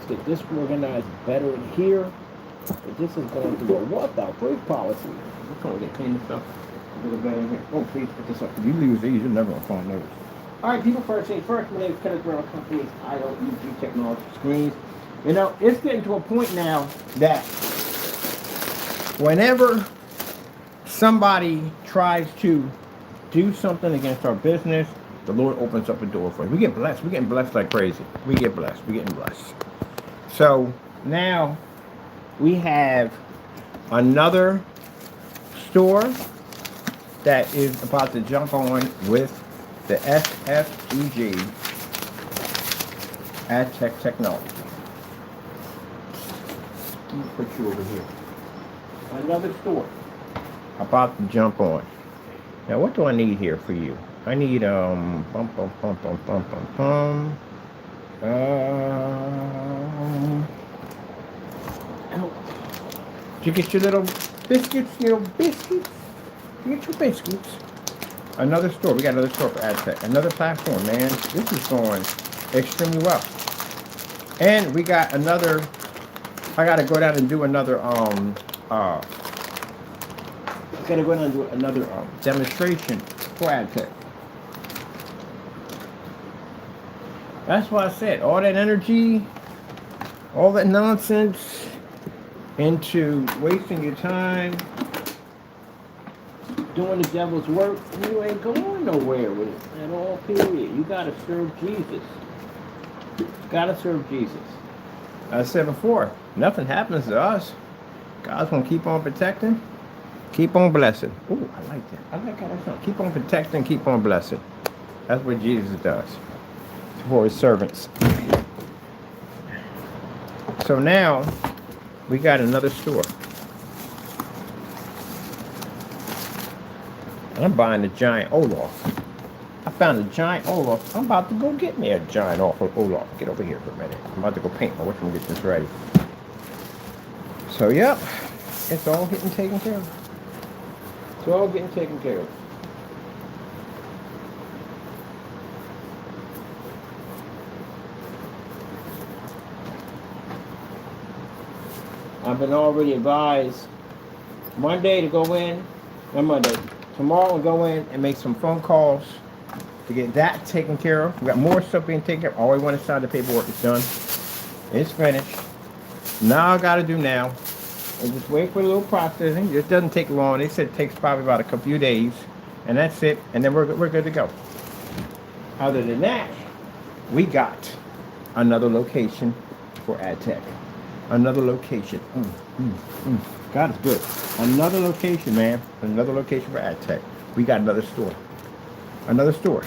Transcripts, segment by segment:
get this organized better in here. But this is going to go what the free policy. We're going to get clean this up a little better in here. Oh, please put this up. If you lose these, you're never going to find those. All right, people first thing first. My name is Kenneth Brown. Company is IOEG Technology Screens. You know, it's getting to a point now that whenever somebody tries to do something against our business, the Lord opens up a door for us. We get blessed. We're getting blessed like crazy. We get blessed. We're getting blessed. So now we have another store that is about to jump on with the SFEG Ad Tech Technology. Let me put you over here. Another store about to jump on. Now, what do I need here for you? I need oh. Did you get your little biscuits? You get your biscuits. Another store. We got another store for AdTech. Another platform, man. This is going extremely well. And we got another. I gotta go down and do another demonstration for AdTech. That's why I said all that energy, all that nonsense into wasting your time doing the devil's work, you ain't going nowhere with it at all, period. You gotta serve Jesus. Gotta serve Jesus. I said before, nothing happens to us. God's gonna keep on protecting, keep on blessing. Ooh, I like that. I like how that sounds. Keep on protecting, keep on blessing. That's what Jesus does for his servants. So now we got another store. And I'm buying a giant Olaf. I found a giant Olaf. I'm about to go get me a giant Olaf. Get over here for a minute. I'm about to go paint my watch and get this ready. So yep, it's all getting taken care of. It's all getting taken care of. I've been already advised Monday to go in, not Monday, tomorrow I'll go in and make some phone calls to get that taken care of. We got more stuff being taken care of. All we want inside the paperwork is done. It's finished. Now I gotta do now is just wait for a little processing. It doesn't take long. They said it takes probably about a few days, and that's it. And then we're good to go. Other than that, we got another location for AdTech. Another location. God is good. Another location, man. Another location for AdTech. We got another store. Another store.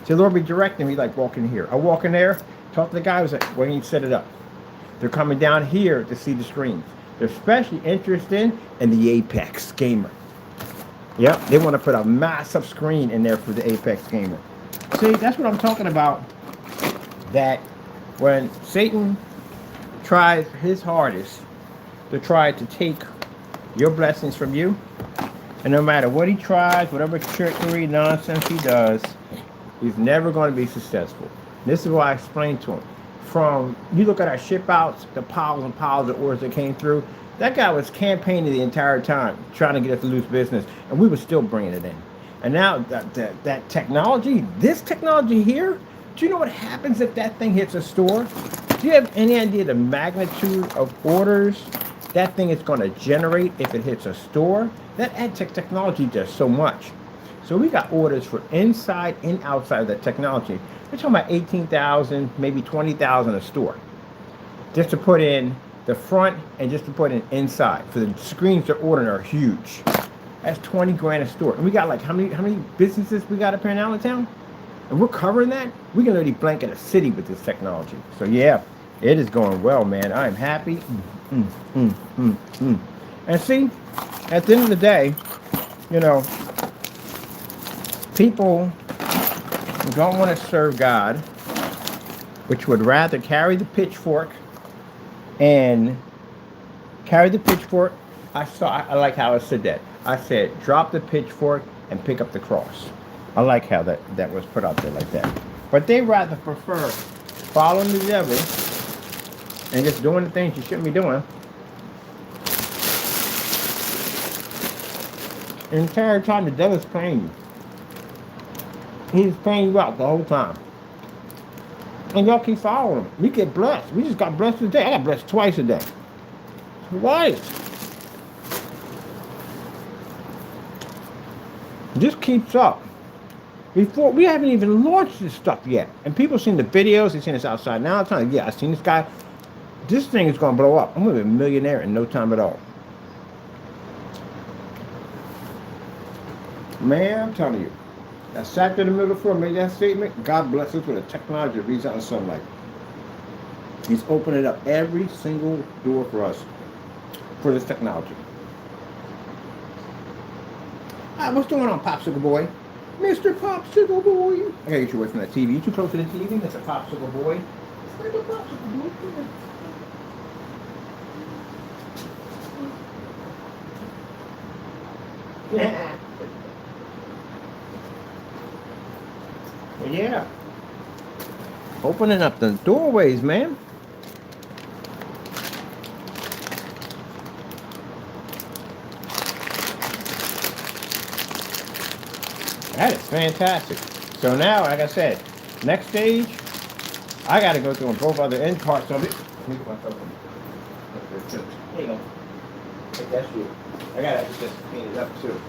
So the Lord be directing me like walking here. I walk in there, talk to the guy who's like, where you set it up. They're coming down here to see the screens. They're especially interested in the Apex gamer. Yep, they want to put a massive screen in there for the Apex gamer. See, that's what I'm talking about. That when Satan tries his hardest to try to take your blessings from you, and no matter what he tries, whatever trickery, nonsense he does, he's never going to be successful. This is why I explained to him. From, you look at our ship outs, the piles and piles of orders that came through, that guy was campaigning the entire time, trying to get us to lose business, and we were still bringing it in. And now that technology, this technology here, do you know what happens if that thing hits a store? Do you have any idea the magnitude of orders that thing is going to generate if it hits a store? That AdTech technology does so much. So we got orders for inside and outside of that technology. We're talking about 18,000, maybe 20,000 a store. Just to put in the front and just to put in inside. For the screens they're ordering are huge. That's 20 grand a store. And we got like, how many businesses we got up here in Allentown? And we're covering that. We can literally blanket a city with this technology. So yeah, it is going well, man. I'm happy. And see, at the end of the day, you know, people who don't want to serve God, which would rather carry the pitchfork and carry the pitchfork. I like how I said that. I said, drop the pitchfork and pick up the cross. I like how that was put out there like that. But they rather prefer following the devil and just doing the things you shouldn't be doing. The entire time the devil's paying you. He's paying you out the whole time. And y'all keep following him. We get blessed. We just got blessed today. I got blessed twice a day. Twice. This keeps up. Before we haven't even launched this stuff yet. And people seen the videos, they seen us outside now. I'm telling you, yeah, I seen this guy. This thing is gonna blow up. I'm gonna be a millionaire in no time at all. Man, I'm telling you. I sat there in the middle of the floor, made that statement. God bless us with a technology that reads out in sunlight. He's opening up every single door for us for this technology. Hi, what's going on, Popsicle Boy? Mr. Popsicle Boy. I gotta get you away from that TV. You too close to the TV, Mr. Popsicle Boy. Mr. Popsicle Boy. Yeah. Yeah. Opening up the doorways, man. That is fantastic. So now, like I said, next stage, I got to go through both other end parts of it. There you go. That's you. I got to just clean it up too.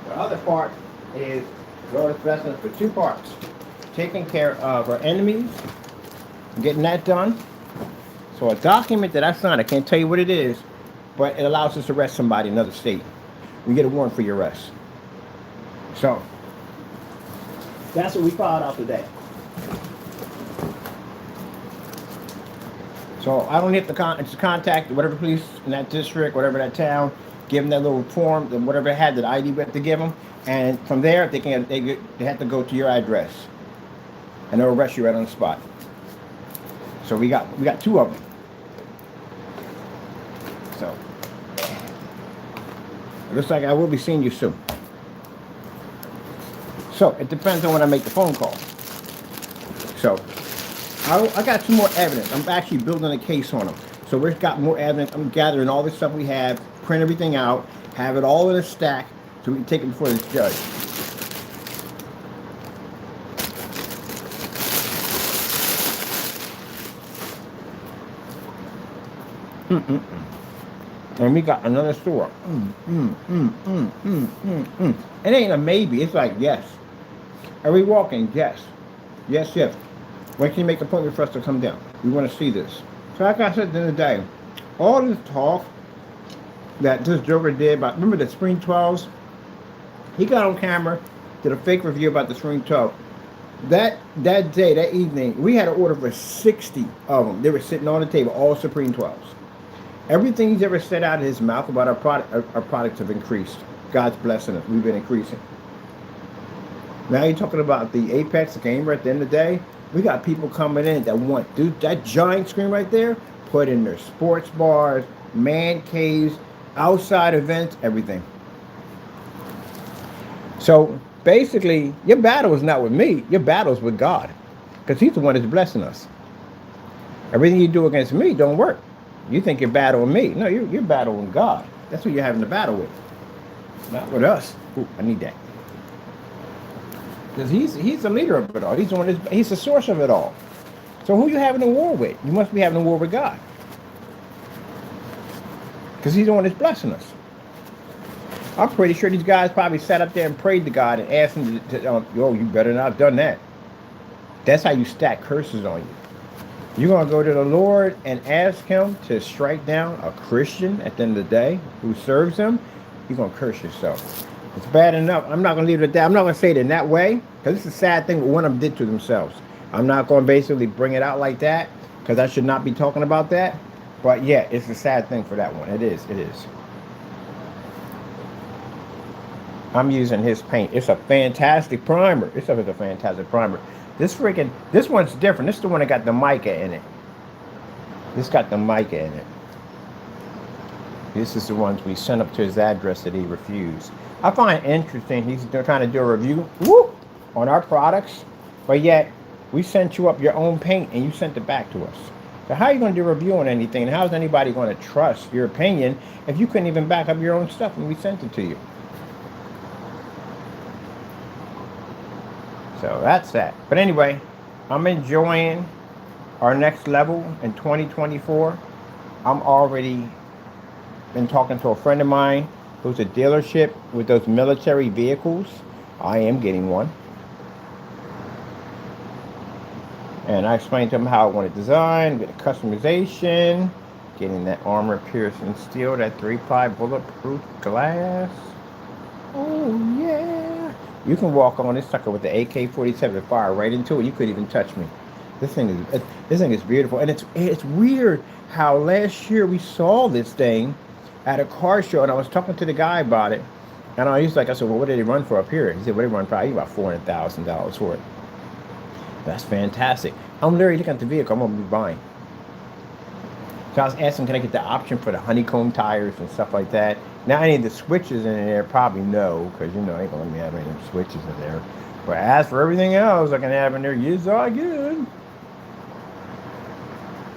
The other part is Lord's blessings for two parts. Taking care of our enemies, getting that done. So a document that I signed, I can't tell you what it is, but it allows us to arrest somebody in another state. We get a warrant for your arrest. So that's what we filed out today. So I don't have to contact whatever police in that district, whatever that town, give them that little form, and whatever it had that ID we have to give them, and from there they have to go to your address, and they'll arrest you right on the spot. So we got two of them. So it looks like I will be seeing you soon. So it depends on when I make the phone call. So I got some more evidence. I'm actually building a case on them. So we've got more evidence. I'm gathering all this stuff we have, print everything out, have it all in a stack so we can take it before this judge. And we got another store. It ain't a maybe. It's like yes. Are we walking? Yes. Yes, yes. When can you make an appointment for us to come down? We want to see this. So like I said at the end of the day, all this talk that this Joker did about, remember the Spring 12s? He got on camera, did a fake review about the Spring 12. That day, that evening, we had an order for 60 of them. They were sitting on the table, all Supreme 12s. Everything he's ever said out of his mouth about our products have increased. God's blessing us. We've been increasing. Now you're talking about the Apex gamer at the end of the day. We got people coming in that want, dude, that giant screen right there, put in their sports bars, man caves, outside events, everything. So basically, your battle is not with me. Your battle is with God, because he's the one that's blessing us. Everything you do against me don't work. You think you're battling me. No, you're battling God. That's who you're having the battle with, not with us. Ooh, I need that. Because he's the leader of it all. He's the source of it all. So who you having a war with? You must be having a war with God. Because he's the one that's blessing us. I'm pretty sure these guys probably sat up there and prayed to God and asked him to you better not have done that. That's how you stack curses on you. You're going to go to the Lord and ask him to strike down a Christian at the end of the day who serves him. You're going to curse yourself. It's bad enough. I'm not going to leave it at that. I'm not going to say it in that way, because it's a sad thing what one of them did to themselves. I'm not going to basically bring it out like that, because I should not be talking about that. But yeah, it's a sad thing for that one. It is. It is. I'm using his paint. It's a fantastic primer. This stuff is a fantastic primer. This one's different. This is the one that got the mica in it. This got the mica in it. This is the ones we sent up to his address that he refused. I find it interesting. He's trying to do a review on our products, but yet we sent you up your own paint and you sent it back to us. So how are you going to do a review on anything? And how is anybody going to trust your opinion if you couldn't even back up your own stuff when we sent it to you? So that's that. But anyway, I'm enjoying our next level in 2024. I'm already been talking to a friend of mine who's a dealership with those military vehicles. I am getting one. And I explained to him how I want it designed, with the customization, getting that armor piercing steel, that 3-ply bulletproof glass. Oh yeah. You can walk on this sucker with the AK-47 and fire right into it. You couldn't even touch me. This thing is beautiful. And it's weird how last year we saw this thing at a car show, and I was talking to the guy about it. And I said, well, what did he run for up here? He said, what did he run for? He about $400,000 for it. That's fantastic. I'm literally looking at the vehicle I'm going to be buying. So I was asking, can I get the option for the honeycomb tires and stuff like that? Now, any of the switches in there, probably no, because, I ain't going to let me have any of them switches in there. But as for everything else I can have in there, yes, I can.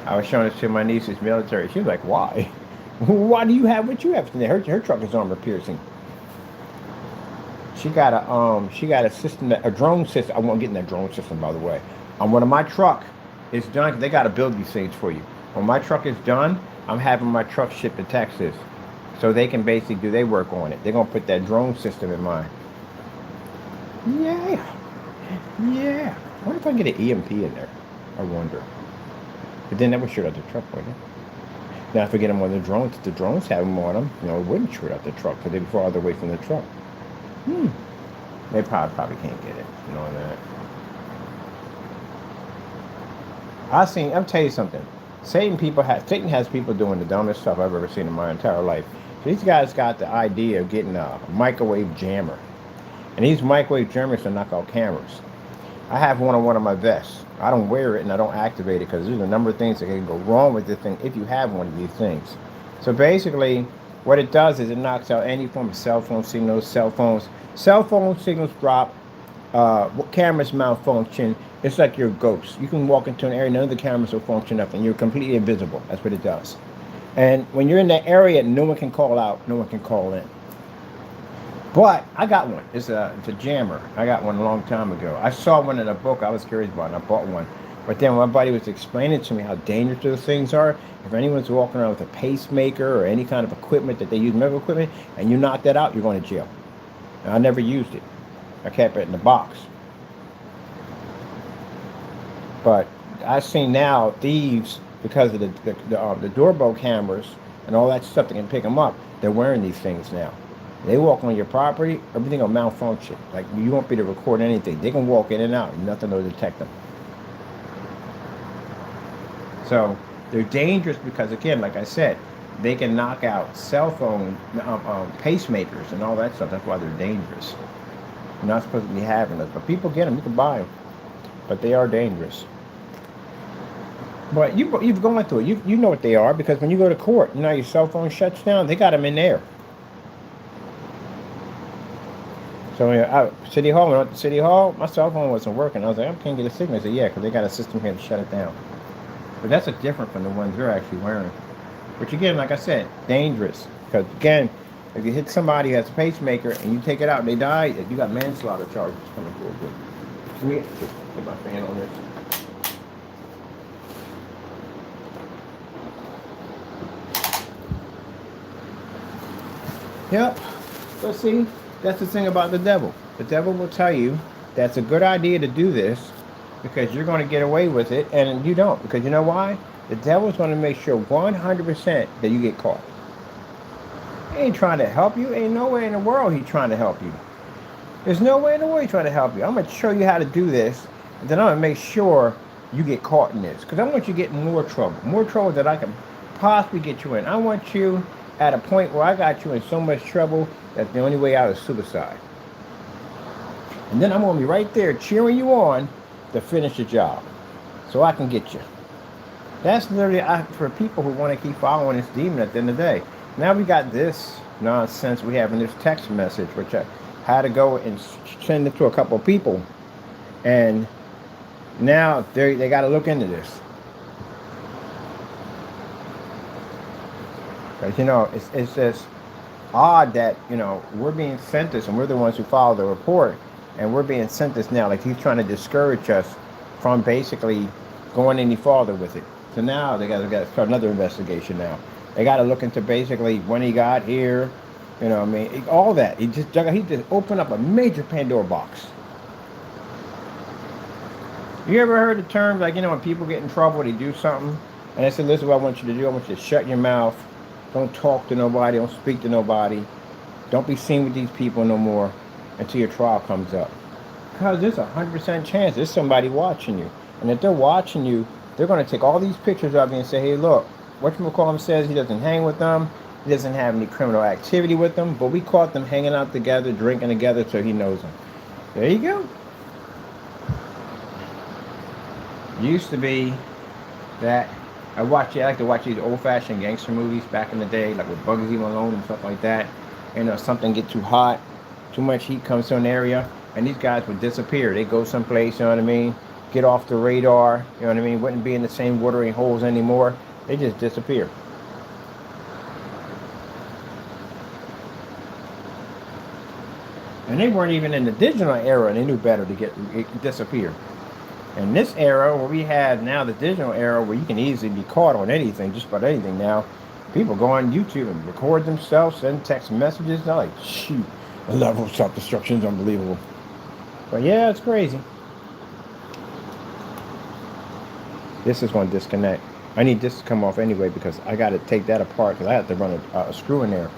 I was showing this to my niece's military. She was like, why? Why do you have what you have today? Her truck is armor piercing. She got a system, a drone system. I won't get in that drone system, by the way. When my truck is done, they got to build these things for you. When my truck is done, I'm having my truck shipped to Texas, so they can basically do their work on it. They're gonna put that drone system in mine. Yeah. I wonder if I can get an EMP in there. I wonder. But then that would shoot out the truck, wouldn't it? Now, if I get them on the drones, if the drones have them on them, it wouldn't shoot out the truck because they'd be farther away from the truck. They probably can't get it, knowing that. I'll tell you something. Satan has people doing the dumbest stuff I've ever seen in my entire life. So these guys got the idea of getting a microwave jammer. And these microwave jammers to knock out cameras. I have one on one of my vests. I don't wear it and I don't activate it because there's a number of things that can go wrong with this thing if you have one of these things. So basically, what it does is it knocks out any form of cell phone signals, cell phone signals drop, cameras malfunction. It's like you're a ghost. You can walk into an area, none of the cameras will function up, and you're completely invisible. That's what it does. And when you're in that area, no one can call out, no one can call in. But I got one. It's a jammer. I got one a long time ago. I saw one in a book I was curious about, and I bought one. But then my buddy was explaining to me how dangerous those things are. If anyone's walking around with a pacemaker or any kind of equipment that they use, medical equipment, and you knock that out, you're going to jail. And I never used it. I kept it in the box. But I've seen now thieves, because of the doorbell cameras and all that stuff that can pick them up, they're wearing these things now. They walk on your property, everything will malfunction. Like, you won't be able to record anything. They can walk in and out, and nothing will detect them. So they're dangerous because, again, like I said, they can knock out cell phone pacemakers and all that stuff. That's why they're dangerous. You're not supposed to be having them. But people get them. You can buy them. But they are dangerous. But you've gone through it. You know what they are, because when you go to court, your cell phone shuts down. They got them in there. So City Hall, when I went to City Hall, my cell phone wasn't working. I was like, I can't get a signal. I said, yeah, because they got a system here to shut it down. But that's different from the ones you're actually wearing. Which, again, like I said, dangerous. Because, again, if you hit somebody who has a pacemaker and you take it out and they die, you got manslaughter charges coming forward. Let me get my fan on this. Yep. So see, that's the thing about the devil. The devil will tell you that's a good idea to do this because you're going to get away with it, and you don't. Because you know why? The devil's going to make sure 100% that you get caught. He ain't trying to help you. Ain't no way in the world he's trying to help you. There's no way in the world he's trying to help you. I'm going to show you how to do this, and then I'm going to make sure you get caught in this. Because I want you to get more trouble that I can possibly get you in. I want you at a point where I got you in so much trouble that the only way out is suicide. And then I'm going to be right there cheering you on to finish the job so I can get you. That's literally for people who want to keep following this demon at the end of the day. Now we got this nonsense we have in this text message, which I had to go and send it to a couple of people, and now they got to look into this. Because it's just odd that we're being sent this, and we're the ones who follow the report, and we're being sent this now. Like he's trying to discourage us from basically going any farther with it. So now they got to start another investigation. Now they got to look into basically when he got here. All that. He just opened up a major Pandora box. You ever heard the term like when people get in trouble, they do something, and they say, "Listen, what I want you to do. I want you to shut your mouth. Don't talk to nobody. Don't speak to nobody. Don't be seen with these people no more until your trial comes up." Because there's 100% chance there's somebody watching you. And if they're watching you, they're going to take all these pictures of you and say, "Hey, look, whatchamacallit says he doesn't hang with them. He doesn't have any criminal activity with them. But we caught them hanging out together, drinking together, so he knows them." There you go. Used to be that I like to watch these old-fashioned gangster movies back in the day, like with Bugsy Malone and stuff like that. Something get too hot, too much heat comes to an area, and these guys would disappear. They go someplace, you know what I mean? Get off the radar, you know what I mean? Wouldn't be in the same watering holes anymore. They just disappear. And they weren't even in the digital era, and they knew better to disappear. In this era, where we have now the digital era, where you can easily be caught on anything, just about anything now, people go on YouTube and record themselves, send text messages. They're like, shoot, the level of self-destruction is unbelievable. But yeah, it's crazy. This is going to disconnect. I need this to come off anyway because I got to take that apart because I have to run a screw in there.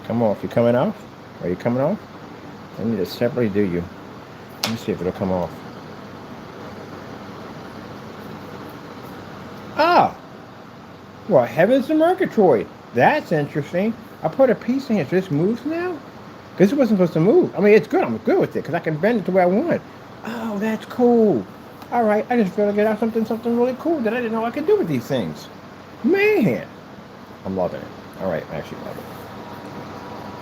Come off. You coming off? Are you coming off? I need to separately do you. Let me see if it'll come off. Ah! Well, heavens to Murgatroyd. That's interesting. I put a piece in here. So this moves now? Because it wasn't supposed to move. I mean, it's good. I'm good with it because I can bend it to where I want. Oh, that's cool. All right. I just figured out something really cool that I didn't know I could do with these things. Man. I'm loving it. All right. I actually love it.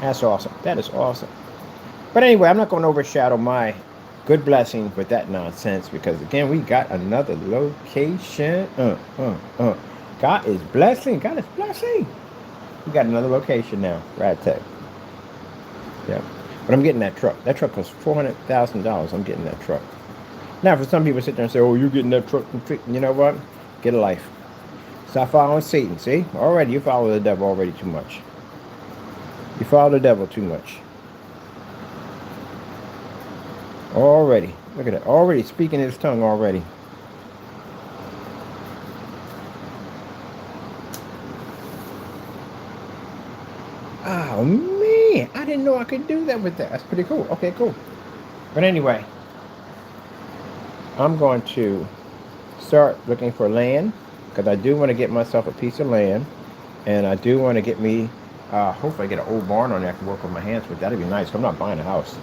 That's awesome. That is awesome. But anyway, I'm not going to overshadow my good blessing with that nonsense because, again, we got another location. God is blessing. God is blessing. We got another location now. Rad Tech. Yeah. But I'm getting that truck. That truck costs $400,000. I'm getting that truck. Now, for some people sit there and say, "Oh, you're getting that truck." You know what? Get a life. Stop following Satan. See? Already, you follow the devil already too much. You follow the devil too much. Already. Look at that. Already speaking his tongue already. Oh, man. I didn't know I could do that with that. That's pretty cool. Okay, cool. But anyway, I'm going to start looking for land because I do want to get myself a piece of land. And I do want to get me, hopefully I get an old barn on there I can work with my hands with. That'd be nice. I'm not buying a house.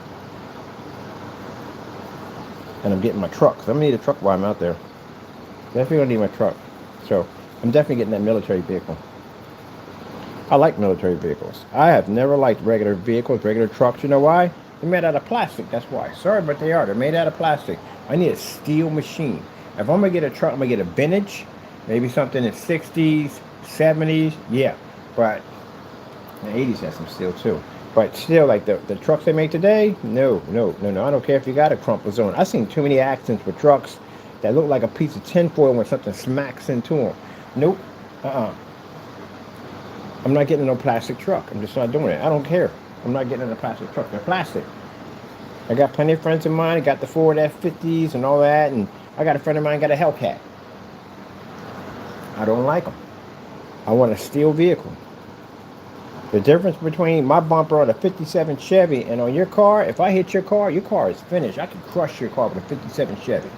And I'm getting my truck. So I'm going to need a truck while I'm out there. Definitely going to need my truck. So I'm definitely getting that military vehicle. I like military vehicles. I have never liked regular vehicles, regular trucks. You know why? They're made out of plastic. That's why. Sorry, but they are. They're made out of plastic. I need a steel machine. If I'm going to get a truck, I'm going to get a vintage. Maybe something in the 60s, 70s. Yeah. But the 80s has some steel too. But still, like the trucks they make today, no. I don't care if you got a crumple zone. I've seen too many accidents with trucks that look like a piece of tinfoil when something smacks into them. Nope. I'm not getting no plastic truck. I'm just not doing it. I don't care. I'm not getting in a plastic truck. They're plastic. I got plenty of friends of mine. I got the Ford F-50s and all that. And I got a friend of mine got a Hellcat. I don't like them. I want a steel vehicle. The difference between my bumper on a 57 Chevy and on your car, if I hit your car is finished. I can crush your car with a 57 Chevy.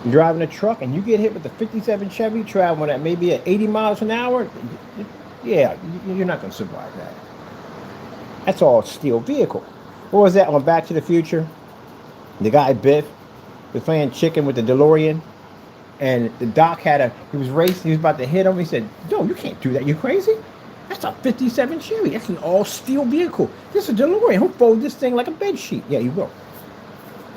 You're driving a truck and you get hit with a 57 Chevy traveling at maybe at 80 miles an hour, yeah, you're not going to survive that. That's all steel vehicle. What was that on Back to the Future? The guy Biff was playing chicken with the DeLorean. And the doc he was racing, he was about to hit him. He said, "No, you can't do that. You crazy? That's a 57 Chevy. That's an all-steel vehicle. This is a DeLorean. He'll fold this thing like a bed sheet." Yeah, he will.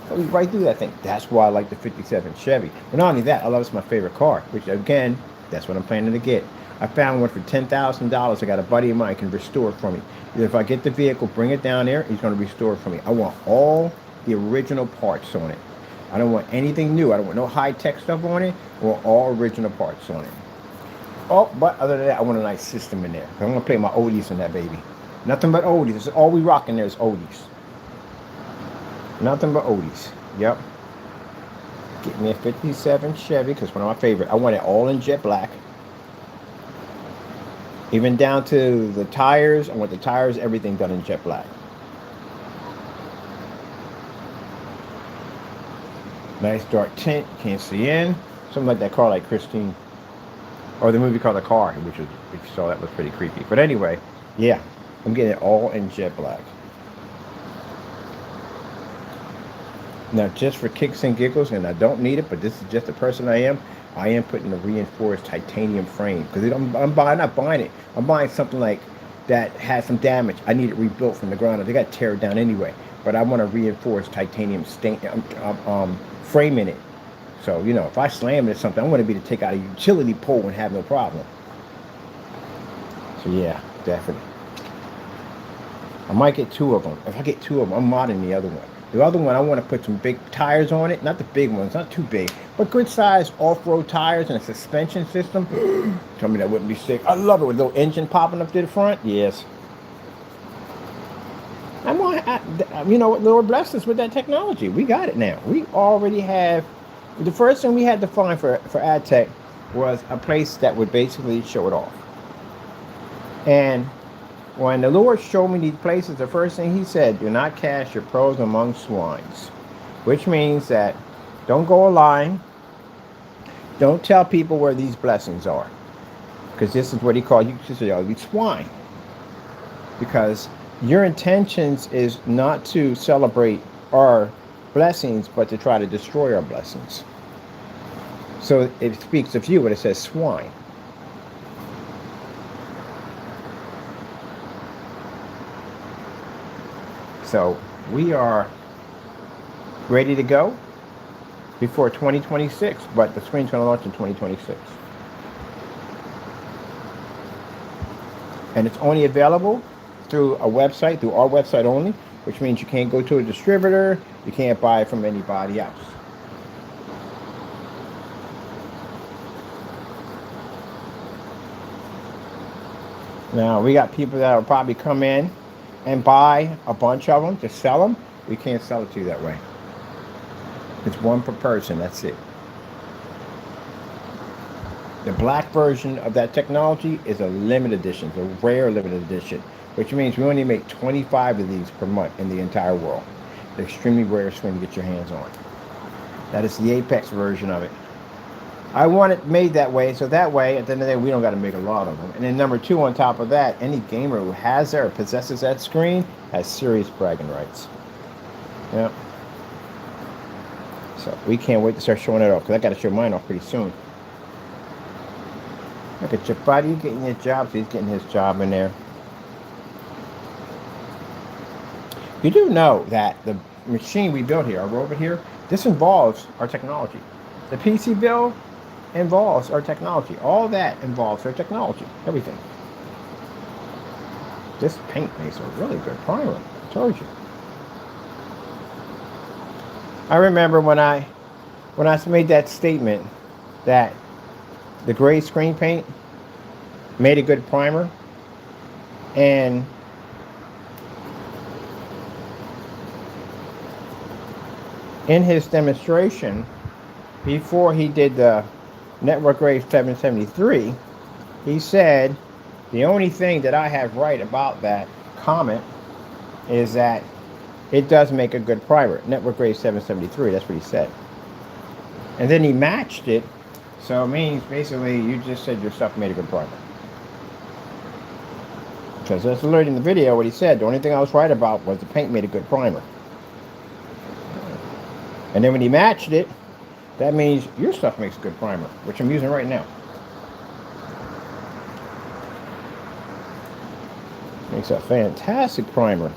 He'll right through that thing. That's why I like the 57 Chevy. But not only that, I love it's my favorite car, which again, that's what I'm planning to get. I found one for $10,000. I got a buddy of mine can restore it for me. If I get the vehicle, bring it down there, he's going to restore it for me. I want all the original parts on it. I don't want anything new. I don't want no high-tech stuff on it. I want all original parts on it. Oh, but other than that, I want a nice system in there. I'm going to play my oldies in that baby. Nothing but oldies. That's all we rock in there is oldies. Nothing but oldies. Yep. Get me a 57 Chevy, because one of my favorite. I want it all in jet black. Even down to the tires. I want the tires, everything done in jet black. Nice dark tint. Can't see in. Something like that car like Christine. Or the movie called The Car, which you saw, that was pretty creepy. But anyway, yeah. I'm getting it all in jet black. Now, just for kicks and giggles, and I don't need it, but this is just the person I am putting a reinforced titanium frame. Because I'm not buying it. I'm buying something like that has some damage. I need it rebuilt from the ground up. They got to tear it down anyway. But I want a reinforced titanium frame in it. So, you know, if I slam it or something, I want to be able to take out a utility pole and have no problem. So, yeah, definitely. I might get two of them. If I get two of them, I'm modding the other one. The other one, I want to put some big tires on it. Not the big ones, not too big, but good size off-road tires and a suspension system. Tell me that wouldn't be sick. I love it with a little engine popping up to the front. Yes. You know what, Lord bless us with that technology. We got it now. We already have. The first thing we had to find for AdTech was a place that would basically show it off. And when the Lord showed me these places, the first thing he said, do not cast your pearls among swines. Which means that don't go a-lying. Don't tell people where these blessings are. Because this is what he called you, these swine. Because your intentions is not to celebrate our blessings, but to try to destroy our blessings. So it speaks of you when it says swine. So we are ready to go before 2026, but the screen's going to launch in 2026. And it's only available through a website, through our website only, which means you can't go to a distributor, you can't buy it from anybody else. Now, we got people that will probably come in and buy a bunch of them to sell them. We can't sell it to you that way. It's one per person, that's it. The black version of that technology is a limited edition, it's a rare limited edition, which means we only make 25 of these per month in the entire world. The extremely rare screen to get your hands on. That is the Apex version of it. I want it made that way, so that way, at the end of the day, we don't got to make a lot of them. And then number two, on top of that, any gamer who has that or possesses that screen has serious bragging rights. Yeah. So we can't wait to start showing it off, because I got to show mine off pretty soon. Look at your buddy getting his job, so he's getting his job in there. You do know that the machine we built here, our robot here, this involves our technology. The PC build involves our technology. All that involves our technology. Everything. This paint makes a really good primer. I told you. I remember when I made that statement that the gray screen paint made a good primer, and in his demonstration, before he did the Network Grade 773, he said, the only thing that I have right about that comment is that it does make a good primer. Network Grade 773, that's what he said. And then he matched it, so it means basically you just said your stuff made a good primer. Because that's literally in the video what he said. The only thing I was right about was the paint made a good primer. And then when he matched it, that means your stuff makes a good primer, which I'm using right now. Makes a fantastic primer.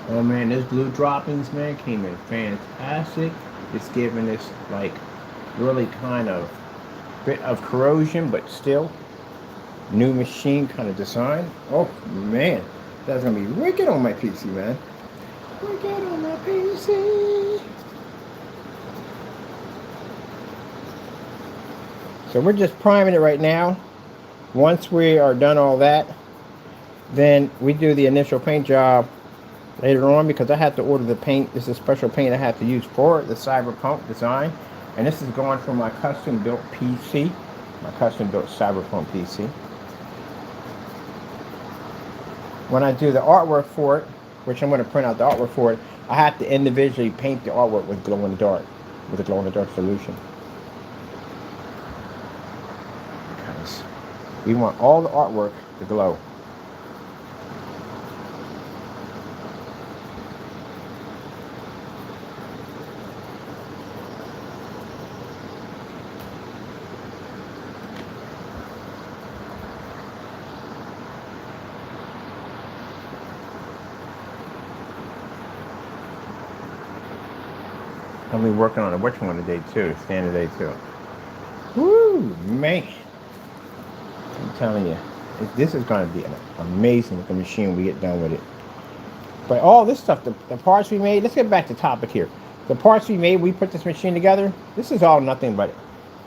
Oh man, this blue droppings, man, came in fantastic. It's giving this like really kind of bit of corrosion, but still new machine kind of design. Oh man, that's gonna be wicked on my PC, man. Wicked on my PC. So we're just priming it right now. Once we are done all that, then we do the initial paint job later on, because I have to order the paint. This is special paint I have to use for the cyberpunk design, and this is going for my custom built PC, my custom built cyberpunk PC. When I do the artwork for it, which I'm going to print out the artwork for it, I have to individually paint the artwork with glow in the dark, with a glow in the dark solution, because we want all the artwork to glow. I'll be working on a which one today too, standard day too. Woo, man! I'm telling you, this is going to be an amazing looking machine when we get done with it. But all this stuff, the parts we made, let's get back to topic here. The parts we made, we put this machine together, this is all nothing but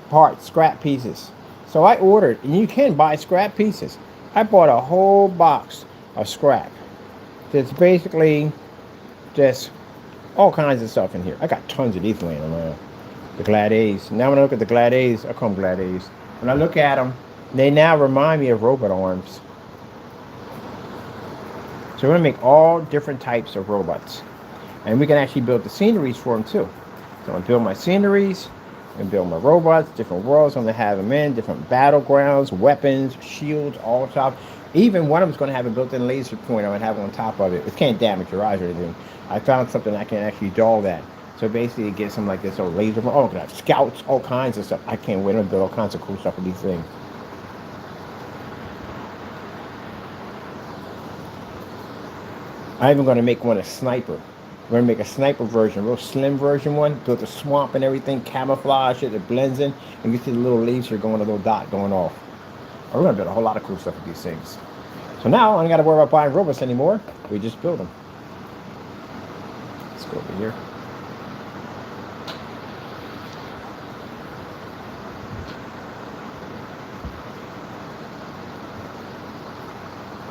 parts, scrap pieces. So I ordered, and you can buy scrap pieces. I bought a whole box of scrap. That's basically just all kinds of stuff in here. I got tons of these laying around. The Glad A's. Now when I look at the Glad A's, I call them Glad A's. When I look at them, they now remind me of robot arms. So we're going to make all different types of robots. And we can actually build the sceneries for them too. So I'm going to build my sceneries and build my robots, different worlds I'm going to have them in, different battlegrounds, weapons, shields, all stuff. Even one of them's going to have a built-in laser pointer I'm going to have on top of it. It can't damage your eyes or anything. I found something I can actually dull that. So basically it gets some like this old laser, oh, I have scouts, all kinds of stuff. I can't wait to build all kinds of cool stuff with these things. I'm even going to make one a sniper. We're going to make a sniper version, a real slim version one. Build the swamp and everything, camouflage it, it blends in, and you see the little laser going, a little dot going off. We're going to build a whole lot of cool stuff with these things. So now I don't got to worry about buying robots anymore. We just build them. Let's go over here.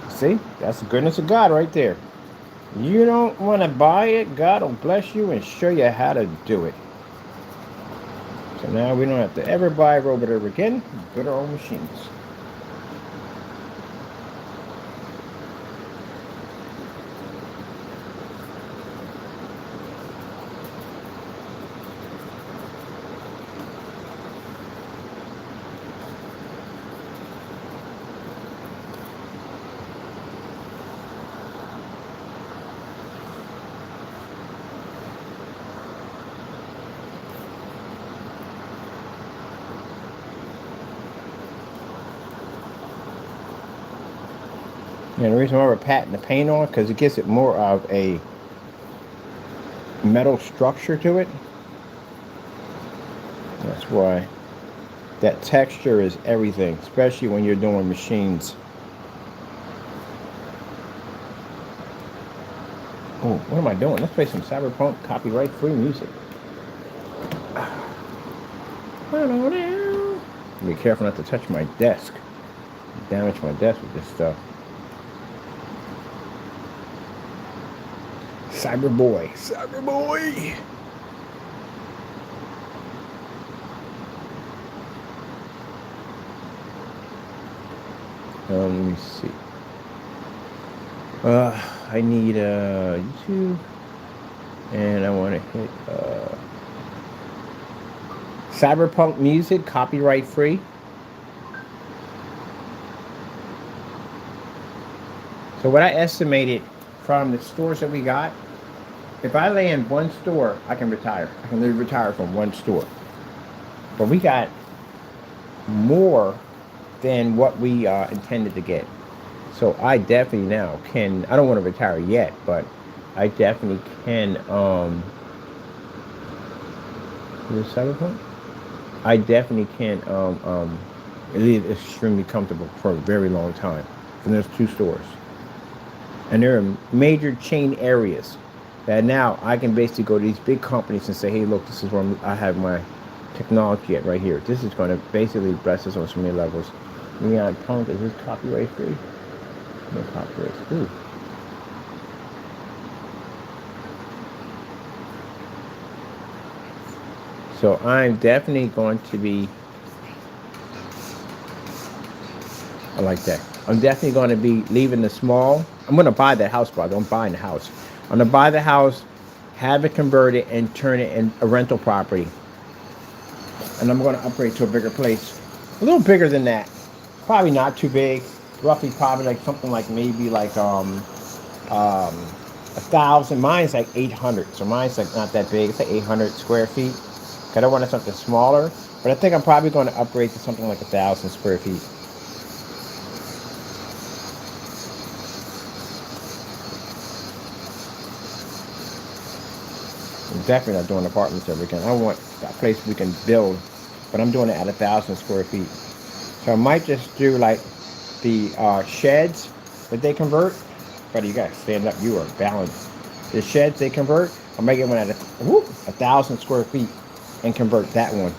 See, that's the goodness of God right there. You don't want to buy it, God will bless you and show you how to do it. So now we don't have to ever buy a robot ever again. We build our own machines. And the reason why we're patting the paint on, because it gives it more of a metal structure to it. That's why that texture is everything, especially when you're doing machines. Oh, what am I doing? Let's play some cyberpunk copyright-free music. Be careful not to touch my desk. Damage my desk with this stuff. Cyberboy. Cyberboy! Let me see. I need YouTube, and I want to hit Cyberpunk music, copyright free. So what I estimated from the stores that we got, if I lay in one store, I can retire. I can literally retire from one store. But we got more than what we intended to get. So I definitely now can, I don't want to retire yet, but I definitely can, is it Cyberpunk? I definitely can, live extremely comfortable for a very long time. And there's two stores. And they're in major chain areas that now I can basically go to these big companies and say, hey, look, this is where I have my technology at right here. This is going to basically bless us on so many levels. Neon Punk, is this copyright free? No copyright. Ooh. So I'm definitely going to be, I like that. I'm definitely going to be leaving the small. I'm going to buy that house, brother. I'm buying the house. I'm going to buy the house, have it converted, and turn it in a rental property. And I'm going to upgrade to a bigger place. A little bigger than that. Probably not too big. Roughly probably like something like maybe like 1,000. Mine's like 800. So mine's like not that big. It's like 800 square feet. I don't want something smaller. But I think I'm probably going to upgrade to something like 1,000 square feet. I'm definitely not doing apartments every weekend. I want a place we can build. But I'm doing it at 1,000 square feet. So I might just do like the sheds that they convert. But you gotta stand up. You are balanced. The sheds they convert, I might get one at 1,000 square feet and convert that one.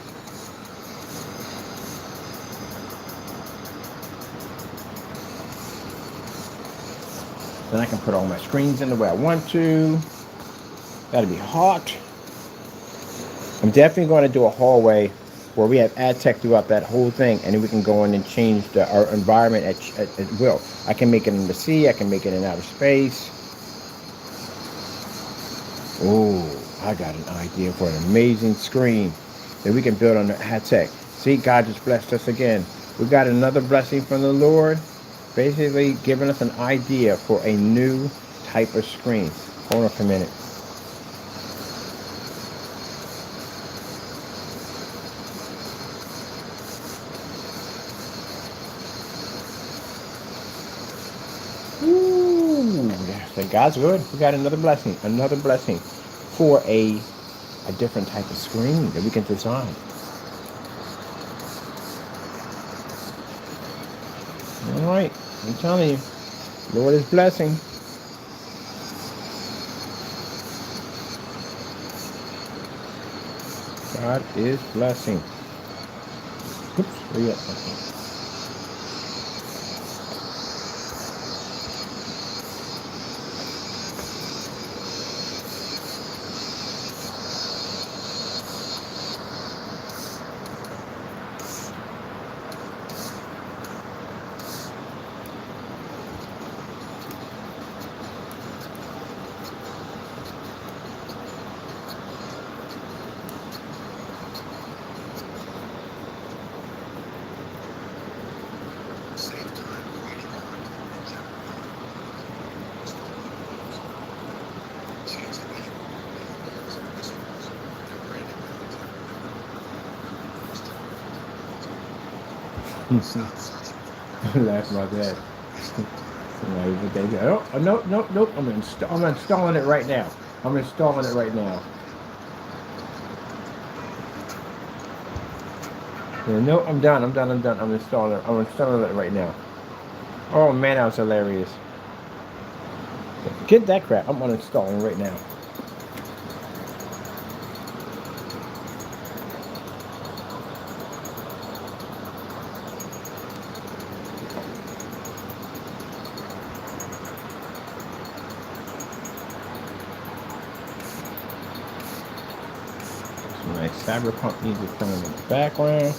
Then I can put all my screens in the way I want to. That'll be hot. I'm definitely going to do a hallway where we have ad tech throughout that whole thing, and then we can go in and change our environment at will. I can make it in the sea. I can make it in outer space. Oh, I got an idea for an amazing screen that we can build on the ad tech. See, God just blessed us again. We got another blessing from the Lord, basically giving us an idea for a new type of screen. Hold on for a minute. Ooh, thank God's good. We got another blessing for a different type of screen that we can design. All right, I'm telling you, Lord is blessing. God is blessing. Oops, where you at? Okay. Laugh about that. Oh, nope. I'm installing it right now. I'm installing it right now. Yeah, no, I'm done. I'm installing it. I'm installing it right now. Oh man, that was hilarious. Get that crap. I'm uninstalling right now. Some nice cyberpunk music playing in the background.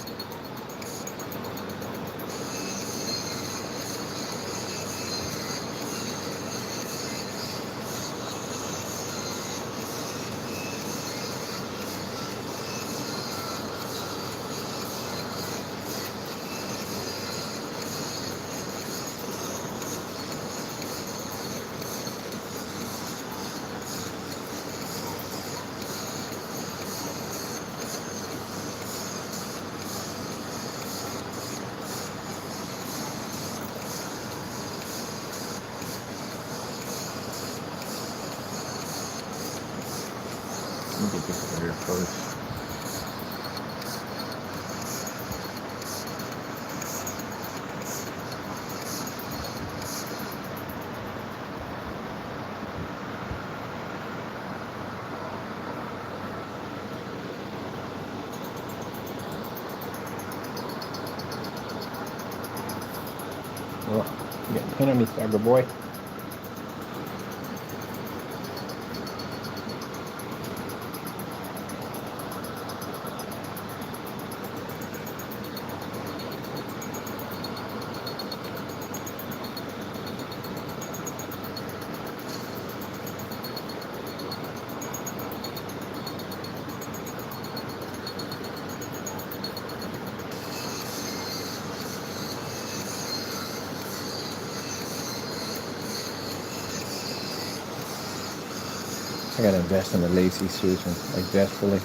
Let me get this over here first. Oh, you got a pin on me, cyber boy. I gotta invest in the lacy Susan, like desperately.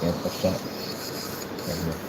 Yeah, what's that? Right here.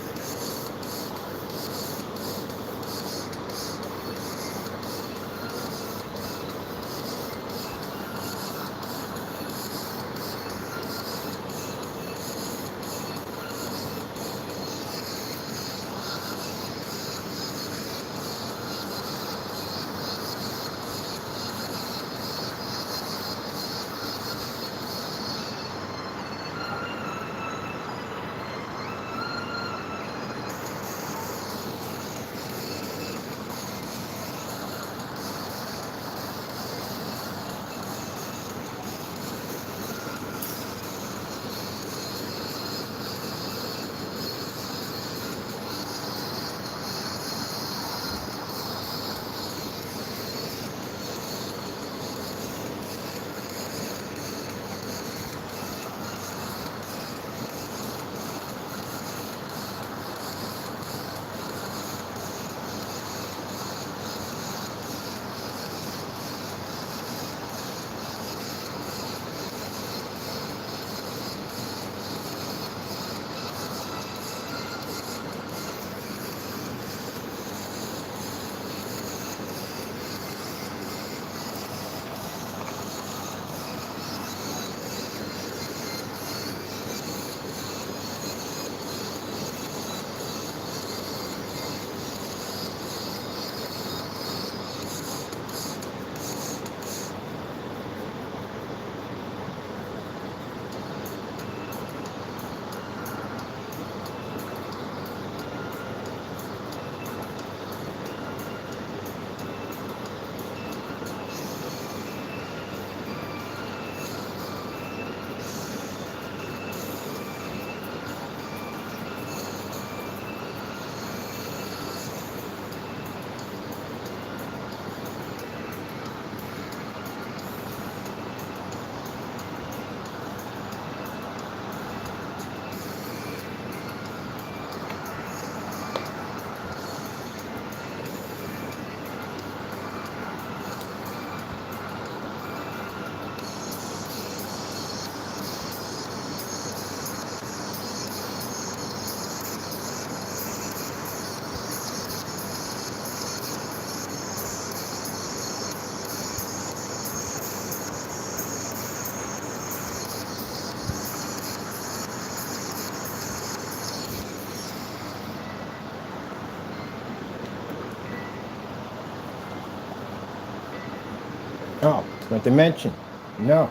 Oh, not to mention, no.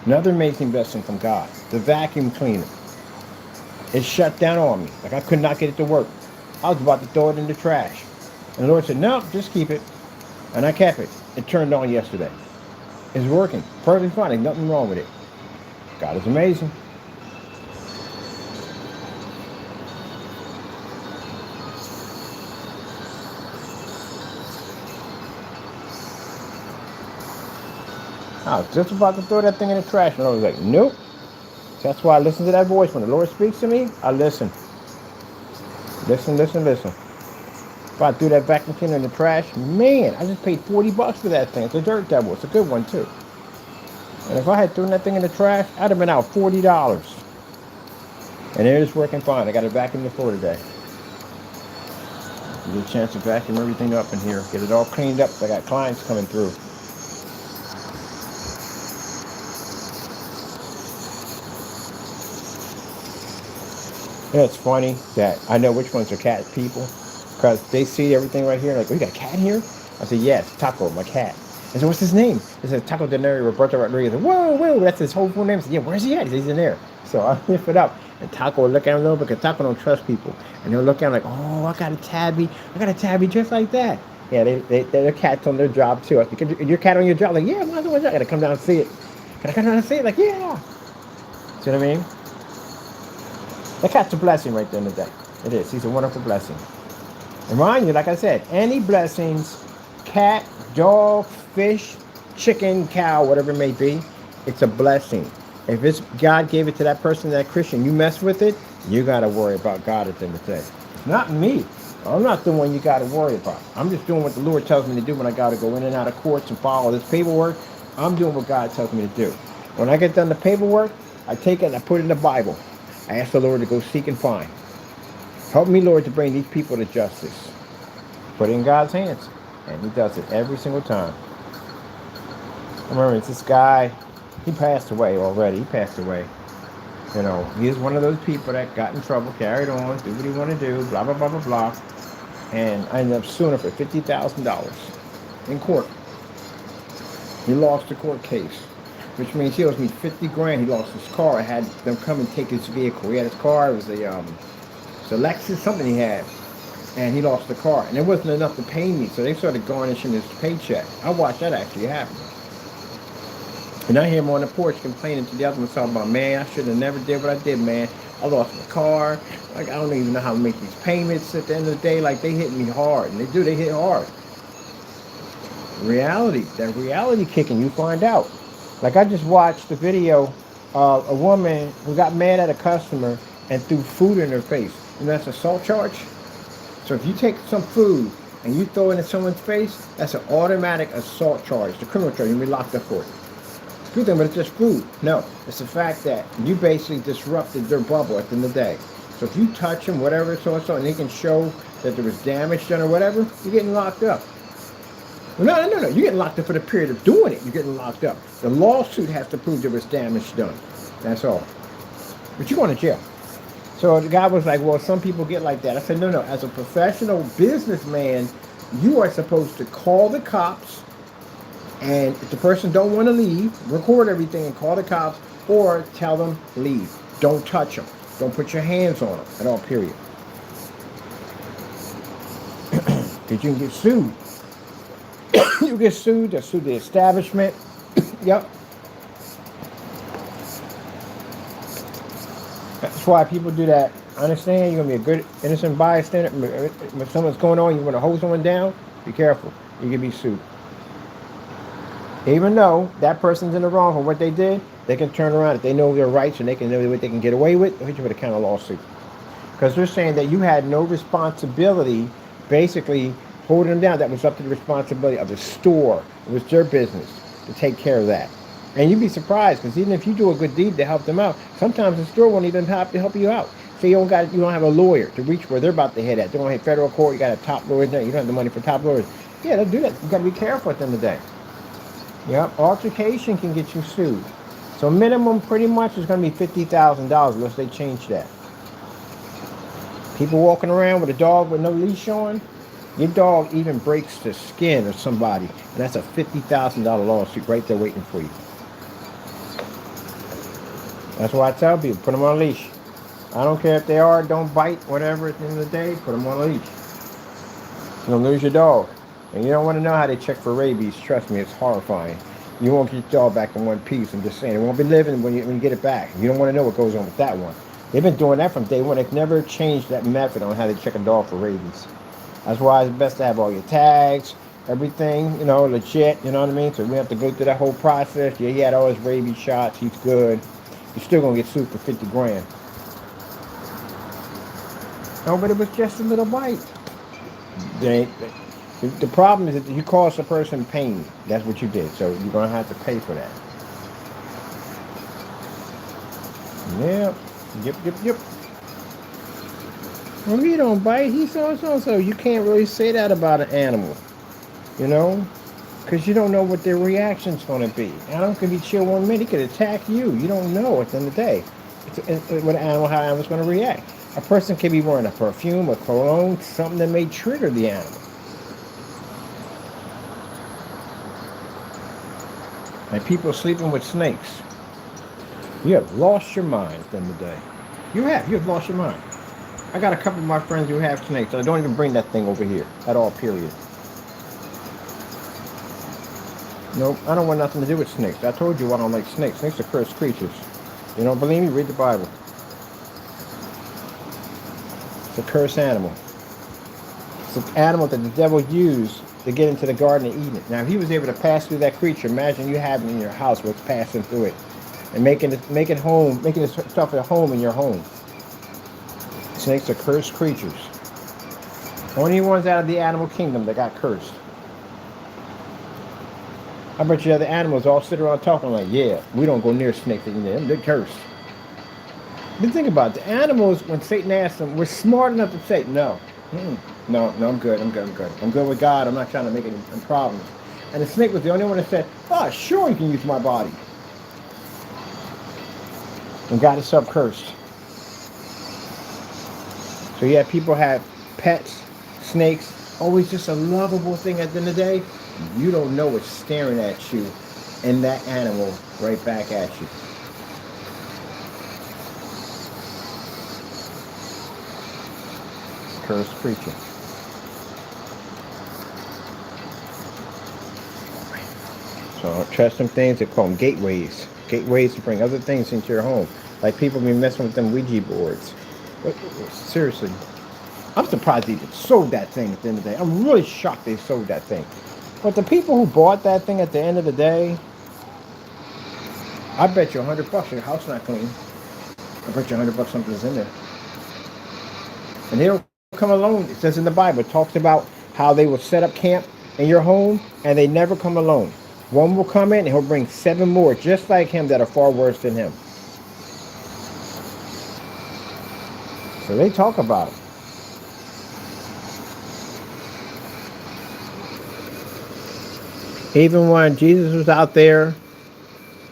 Another amazing blessing from God. The vacuum cleaner. It shut down on me. Like I could not get it to work. I was about to throw it in the trash. And the Lord said, no, just keep it. And I kept it. It turned on yesterday. It's working. Perfectly fine. There's nothing wrong with it. God is amazing. I was just about to throw that thing in the trash. And I was like, nope. That's why I listen to that voice. When the Lord speaks to me, I listen. Listen, listen, listen. If I threw that vacuum cleaner in the trash, man, I just paid $40 for that thing. It's a Dirt Devil. It's a good one, too. And if I had thrown that thing in the trash, I'd have been out $40. And it is working fine. I got to vacuum the floor today. Get a chance to vacuum everything up in here. Get it all cleaned up. I got clients coming through. You know, it's funny that I know which ones are cat people because they see everything right here. Like, oh, you got a cat here? I said, yes, Taco, my cat. I said, what's his name? He said, Taco Denari Roberto Rodriguez. Said, whoa, that's his whole full name. I said, yeah, where's he at? He said, he's in there. So I lift it up, and Taco will look at him a little bit because Taco don't trust people. And he'll look at him like, oh, I got a tabby just like that. Yeah, their cat's on their job too. I said, your cat on your job? Like, yeah, mine's on my job. I got to come down and see it. Can I come down and see it? Like, yeah. See what I mean? The cat's a blessing right there in the day. It is. He's a wonderful blessing. Remind you, like I said, any blessings, cat, dog, fish, chicken, cow, whatever it may be, it's a blessing. If it's God gave it to that person, that Christian, you mess with it, you got to worry about God at the end of the day. Not me. I'm not the one you got to worry about. I'm just doing what the Lord tells me to do when I got to go in and out of courts and follow this paperwork. I'm doing what God tells me to do. When I get done the paperwork, I take it and I put it in the Bible. I ask the Lord to go seek and find. Help me, Lord, to bring these people to justice. Put it in God's hands. And he does it every single time. I remember it's this guy, he passed away already. He passed away. You know, he is one of those people that got in trouble, carried on, do what he wanted to do, blah, blah, blah, blah, blah. And I ended up suing him for $50,000 in court. He lost the court case, which means he owes me 50 grand. He lost his car. I had them come and take his vehicle. He had his car. It was a Lexus, something he had. And he lost the car. And it wasn't enough to pay me, so they started garnishing his paycheck. I watched that actually happen. And I hear him on the porch complaining to the other one, talking about, man, I should have never did what I did, man. I lost my car. Like, I don't even know how to make these payments at the end of the day. Like, they hit me hard. And they hit hard. That reality kicking, you find out. Like, I just watched the video of a woman who got mad at a customer and threw food in her face. You know, that's an assault charge. So if you take some food and you throw it in someone's face, that's an automatic assault charge. The criminal charge, you'll be locked up for it. Good thing, but it's just food. No, it's the fact that you basically disrupted their bubble at the end of the day. So if you touch them, whatever, so and they can show that there was damage done or whatever, you're getting locked up. No. You're getting locked up for the period of doing it. You're getting locked up. The lawsuit has to prove there was damage done. That's all. But you're going to jail. So the guy was like, well, some people get like that. I said, no. As a professional businessman, you are supposed to call the cops. And if the person don't want to leave, record everything and call the cops or tell them leave. Don't touch them. Don't put your hands on them at all, period. Because you can get sued. You get sued, they'll sue the establishment. Yep. That's why people do that. I understand you're going to be a good, innocent bystander. If someone's going on, you want to hold someone down, be careful. You can be sued. Even though that person's in the wrong for what they did, they can turn around. If they know their rights and they can know what they can get away with, they'll hit you with a counter lawsuit. Because they're saying that you had no responsibility, basically holding them down. That was up to the responsibility of the store. It was their business to take care of that. And you'd be surprised, because even if you do a good deed to help them out, sometimes the store won't even have to help you out. So you don't have a lawyer to reach where they're about to head at. They don't have federal court. You got a top lawyer there. You don't have the money for top lawyers. Yeah, they'll do that. You got to be careful at the end of the day. Yep, altercation can get you sued. So minimum pretty much is going to be $50,000 unless they change that. People walking around with a dog with no leash on, Your dog even breaks the skin of somebody, and that's a $50,000 lawsuit right there waiting for you. That's why I tell people, put them on a leash. I don't care if they are, don't bite, whatever, at the end of the day, put them on a leash. You're going to lose your dog. And you don't want to know how they check for rabies. Trust me, it's horrifying. You won't get your dog back in one piece. I'm just saying, it won't be living when you get it back. You don't want to know what goes on with that one. They've been doing that from day one. They've never changed that method on how they check a dog for rabies. That's why it's best to have all your tags, everything, legit, you know what I mean? So we have to go through that whole process. Yeah, he had all his rabies shots. He's good. You're still going to get sued for 50 grand. No, but it was just a little bite. The problem is that you caused the person pain. That's what you did. So you're going to have to pay for that. Yep. Well, he don't bite. He's so. You can't really say that about an animal, because you don't know what their reaction's going to be. An animal can be chill 1 minute. He could attack you. You don't know at the end of the day how an animal's going to react. A person can be wearing a perfume, a cologne, something that may trigger the animal. And people sleeping with snakes. You have lost your mind at the end of the day. You have lost your mind. I got a couple of my friends who have snakes. I don't even bring that thing over here at all, period. Nope, I don't want nothing to do with snakes. I told you I don't like snakes. Snakes are cursed creatures. You don't believe me? Read the Bible. It's a cursed animal. It's an animal that the devil used to get into the Garden of Eden. Now, if he was able to pass through that creature, imagine you having it in your house what's passing through it. And making itself a home in your home. Snakes are cursed creatures. Only ones out of the animal kingdom that got cursed. I bet you other animals all sit around talking like, yeah, we don't go near snakes. They're cursed. But think about it. The animals, when Satan asked them, were smart enough to say, no. No, I'm good. I'm good with God. I'm not trying to make any problems. And the snake was the only one that said, oh, sure, you can use my body. And got itself cursed. So yeah, people have pets, snakes, always just a lovable thing at the end of the day. You don't know what's staring at you and that animal right back at you. Cursed creature. So trust them things, they call them gateways. Gateways to bring other things into your home. Like people be messing with them Ouija boards. Seriously. I'm surprised they even sold that thing at the end of the day. I'm really shocked they sold that thing. But the people who bought that thing at the end of the day, I bet you $100 your house not clean. I bet you $100 something's in there. And they don't come alone. It says in the Bible, it talks about how they will set up camp in your home and they never come alone. One will come in and he'll bring 7 more just like him that are far worse than him. So they talk about it. Even when Jesus was out there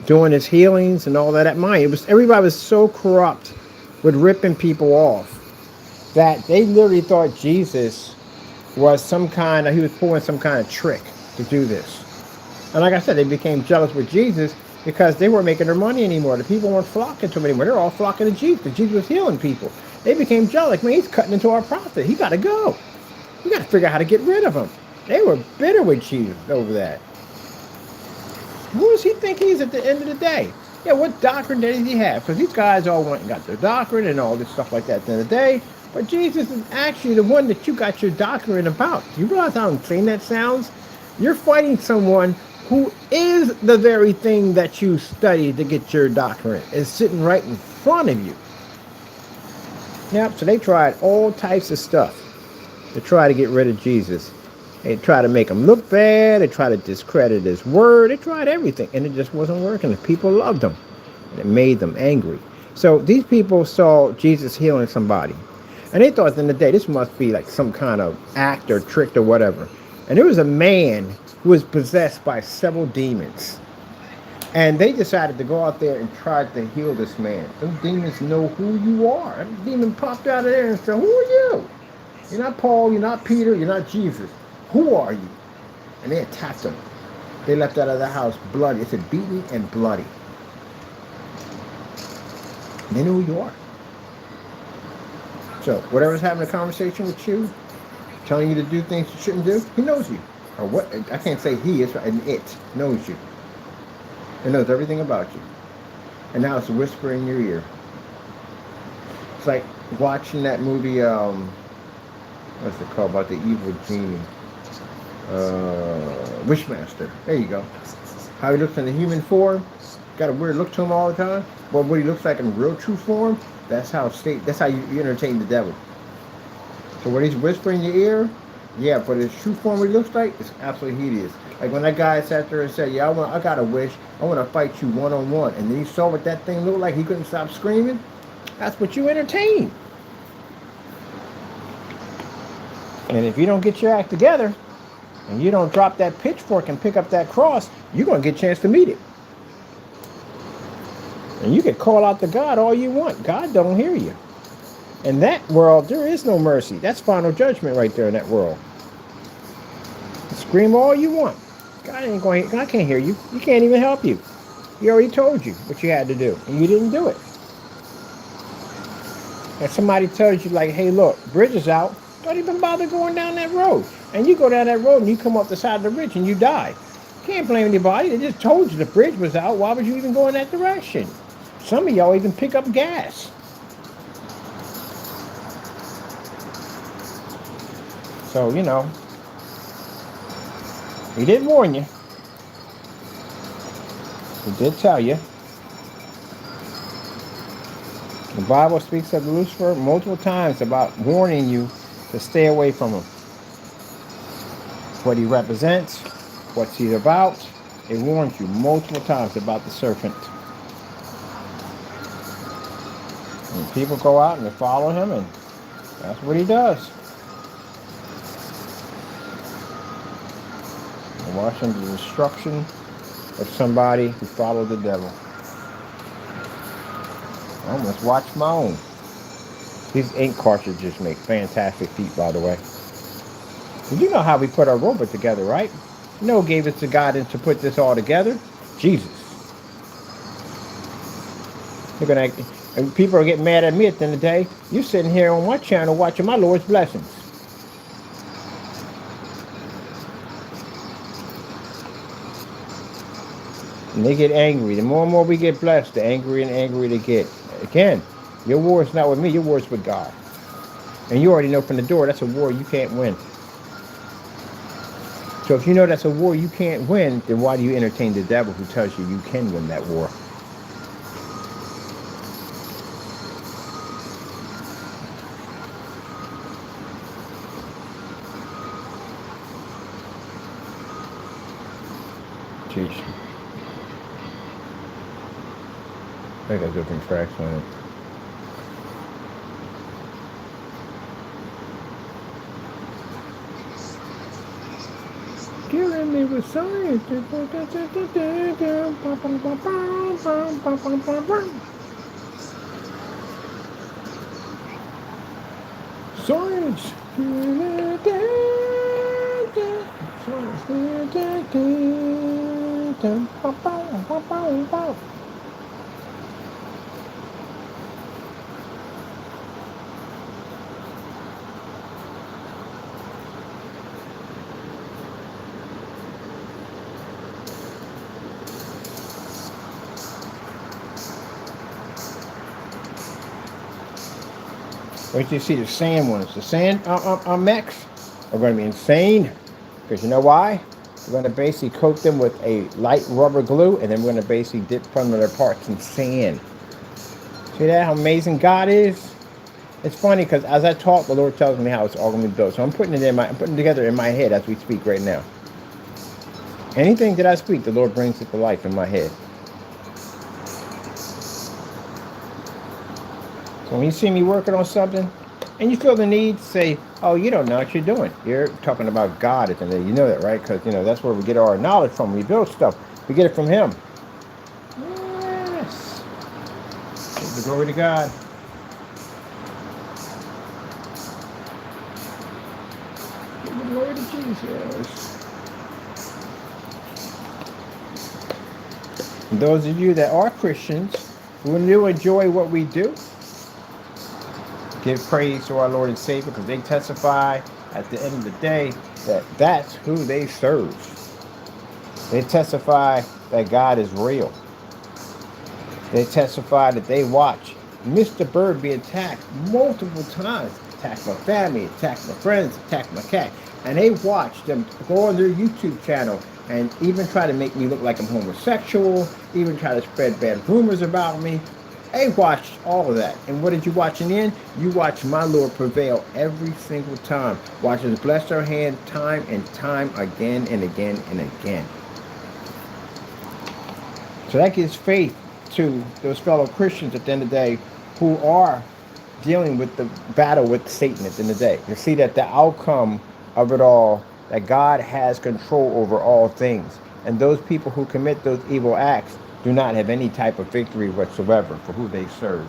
doing his healings and all that at mine, everybody was so corrupt with ripping people off that they literally thought Jesus was he was pulling some kind of trick to do this. And like I said, they became jealous with Jesus because they weren't making their money anymore. The people weren't flocking to him anymore. They're all flocking to Jesus because Jesus was healing people. They became jealous. Man, he's cutting into our profit. He got to go. We got to figure out how to get rid of him. They were bitter with Jesus over that. Who does he think he is at the end of the day? Yeah, what doctrine did he have? Because these guys all went and got their doctrine and all this stuff like that at the end of the day. But Jesus is actually the one that you got your doctrine about. Do you realize how insane that sounds? You're fighting someone who is the very thing that you studied to get your doctrine. It's sitting right in front of you. Yep, so they tried all types of stuff to try to get rid of Jesus. They tried to make him look bad. They tried to discredit his word. They tried everything, and it just wasn't working. The people loved him, and it made them angry. So these people saw Jesus healing somebody, and they thought at the end of the day, this must be like some kind of act or trick or whatever. And there was a man who was possessed by several demons. And they decided to go out there and try to heal this man. Those demons know who you are. That demon popped out of there and said, who are you? You're not Paul, you're not Peter, you're not Jesus. Who are you? And they attacked him. They left out of the house bloody. It said beaten and bloody. They know who you are. So whatever's having a conversation with you, telling you to do things you shouldn't do, he knows you. Or what? I can't say he, it's an it knows you. It knows everything about you. And now it's a whisper in your ear. It's like watching that movie, what's it called, about the evil genie? Wishmaster. There you go. How he looks in the human form. Got a weird look to him all the time. But what he looks like in real true form, that's how you entertain the devil. So when he's whispering in your ear, yeah, but his true form, what he looks like, it's absolutely hideous. Like when that guy sat there and said, yeah, I got a wish. I want to fight you one-on-one. And then he saw what that thing looked like. He couldn't stop screaming. That's what you entertain. And if you don't get your act together, and you don't drop that pitchfork and pick up that cross, you're going to get a chance to meet it. And you can call out to God all you want. God don't hear you. In that world, there is no mercy. That's final judgment right there in that world. Scream all you want. God can't hear you. He can't even help you. He already told you what you had to do, and you didn't do it. And somebody tells you, like, hey, look, bridge is out. Don't even bother going down that road. And you go down that road and you come off the side of the bridge and you die. Can't blame anybody. They just told you the bridge was out. Why would you even go in that direction? Some of y'all even pick up gas. So, you know, he didn't warn you. He did tell you. The Bible speaks of Lucifer multiple times about warning you to stay away from him. What he represents, what he's about, it warns you multiple times about the serpent. And people go out and they follow him, and that's what he does. And watching the destruction of somebody who followed the devil. I almost watched my own. These ink cartridges make fantastic feet, by the way. Did you know how we put our robot together, right? You know who gave us the guidance to put this all together? Jesus. And people are getting mad at me at the end of the day. You sitting here on my channel watching my Lord's blessings. And they get angry. The more and more we get blessed, the angrier and angrier they get. Again, your war is not with me, your war is with God. And you already know from the door that's a war you can't win. So if you know that's a war you can't win, then why do you entertain the devil who tells you you can win that war? Jeez. I got different tracks on it. Killing me with science. Science. Wait till you see the sand ones. The sand mechs are going to be insane. Because you know why? We're going to basically coat them with a light rubber glue, and then we're going to basically dip some of their parts in sand. See that? How amazing God is? It's funny because as I talk, the Lord tells me how it's all going to be built. So I'm putting it together in my head as we speak right now. Anything that I speak, the Lord brings it to life in my head. So when you see me working on something, and you feel the need to say, oh, you don't know what you're doing. You're talking about God at the end. You know that, right? Because, you know, that's where we get our knowledge from. We build stuff. We get it from Him. Yes. Give the glory to God. Jesus. And those of you that are Christians, who do enjoy what we do, give praise to our Lord and Savior, because they testify at the end of the day that that's who they serve. They testify that God is real. They testify that they watch Mr. Bird be attacked multiple times. Attack my family, attack my friends, attack my cat. And they watch them go on their YouTube channel and even try to make me look like I'm homosexual, even try to spread bad rumors about me. They watched all of that. And what did you watch in the end? You watch my Lord prevail every single time. Watch us bless our hand time and time again and again and again. So that gives faith to those fellow Christians at the end of the day who are dealing with the battle with Satan at the end of the day. You see that the outcome of it all, that God has control over all things. And those people who commit those evil acts do not have any type of victory whatsoever for who they serve.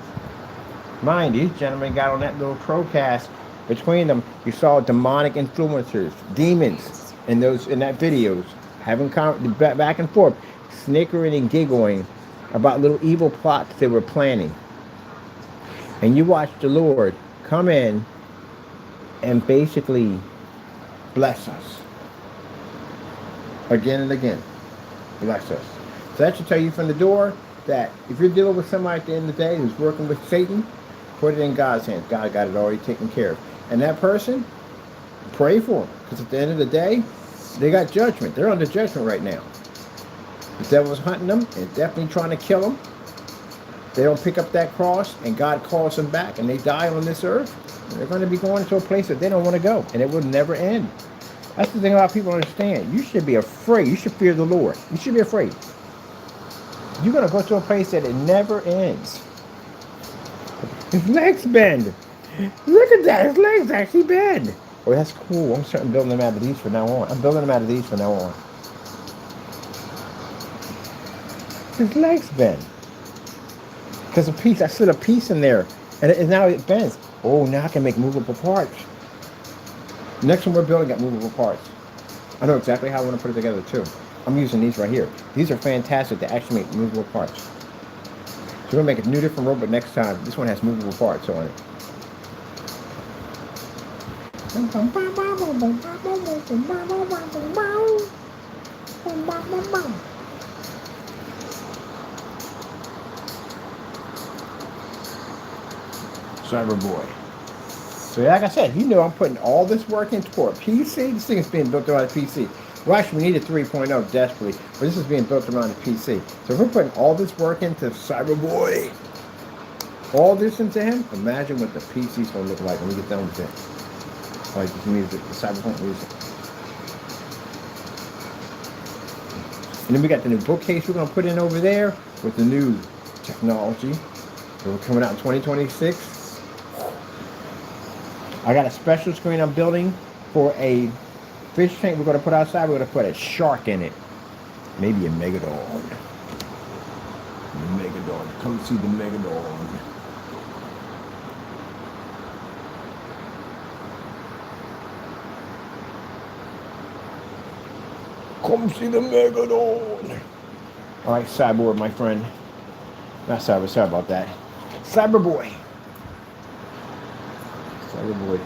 Mind, these gentlemen got on that little crowcast. Between them, you saw demonic influencers, demons in that videos, having back and forth, snickering and giggling about little evil plots they were planning. And you watch the Lord come in and basically bless us. Again and again. Bless us. So that should tell you from the door that if you're dealing with somebody at the end of the day who's working with Satan, put it in God's hands. God got it already taken care of. And that person, pray for them. Because at the end of the day, they got judgment. They're under judgment right now. The devil's hunting them and definitely trying to kill them. They don't pick up that cross and God calls them back and they die on this earth. They're going to be going to a place that they don't want to go, and it will never end. That's the thing a lot of people understand. You should be afraid. You should fear the Lord. You should be afraid. You're going to go to a place that it never ends. His legs bend. Look at that. His legs actually bend. Oh, that's cool. I'm starting building them out of these from now on. I'm building them out of these from now on. His legs bend. Because a piece, I slid a piece in there, and now it bends. Oh, now I can make movable parts. Next one we're building got movable parts. I know exactly how I want to put it together too. I'm using these right here. These are fantastic to actually make movable parts. So we're going to make a new different robot next time. This one has movable parts on it. Cyberboy. So like I said, you know I'm putting all this work into a PC. This thing is being built around a PC. Well, actually, we need a 3.0 desperately, but this is being built around a PC. So if we're putting all this work into Cyberboy, all this into him, imagine what the PC's going to look like when we get done with it. Like this music, the cyberpunk music. And then we got the new bookcase we're going to put in over there with the new technology. So we're coming out in 2026. I got a special screen I'm building for a fish tank we're going to put outside. We're going to put a shark in it. Maybe a megalodon. Megalodon. Come see the megalodon. Come see the megalodon. All right, Cyborg, my friend. Not Cyber, sorry about that. Cyberboy. Cyberboy.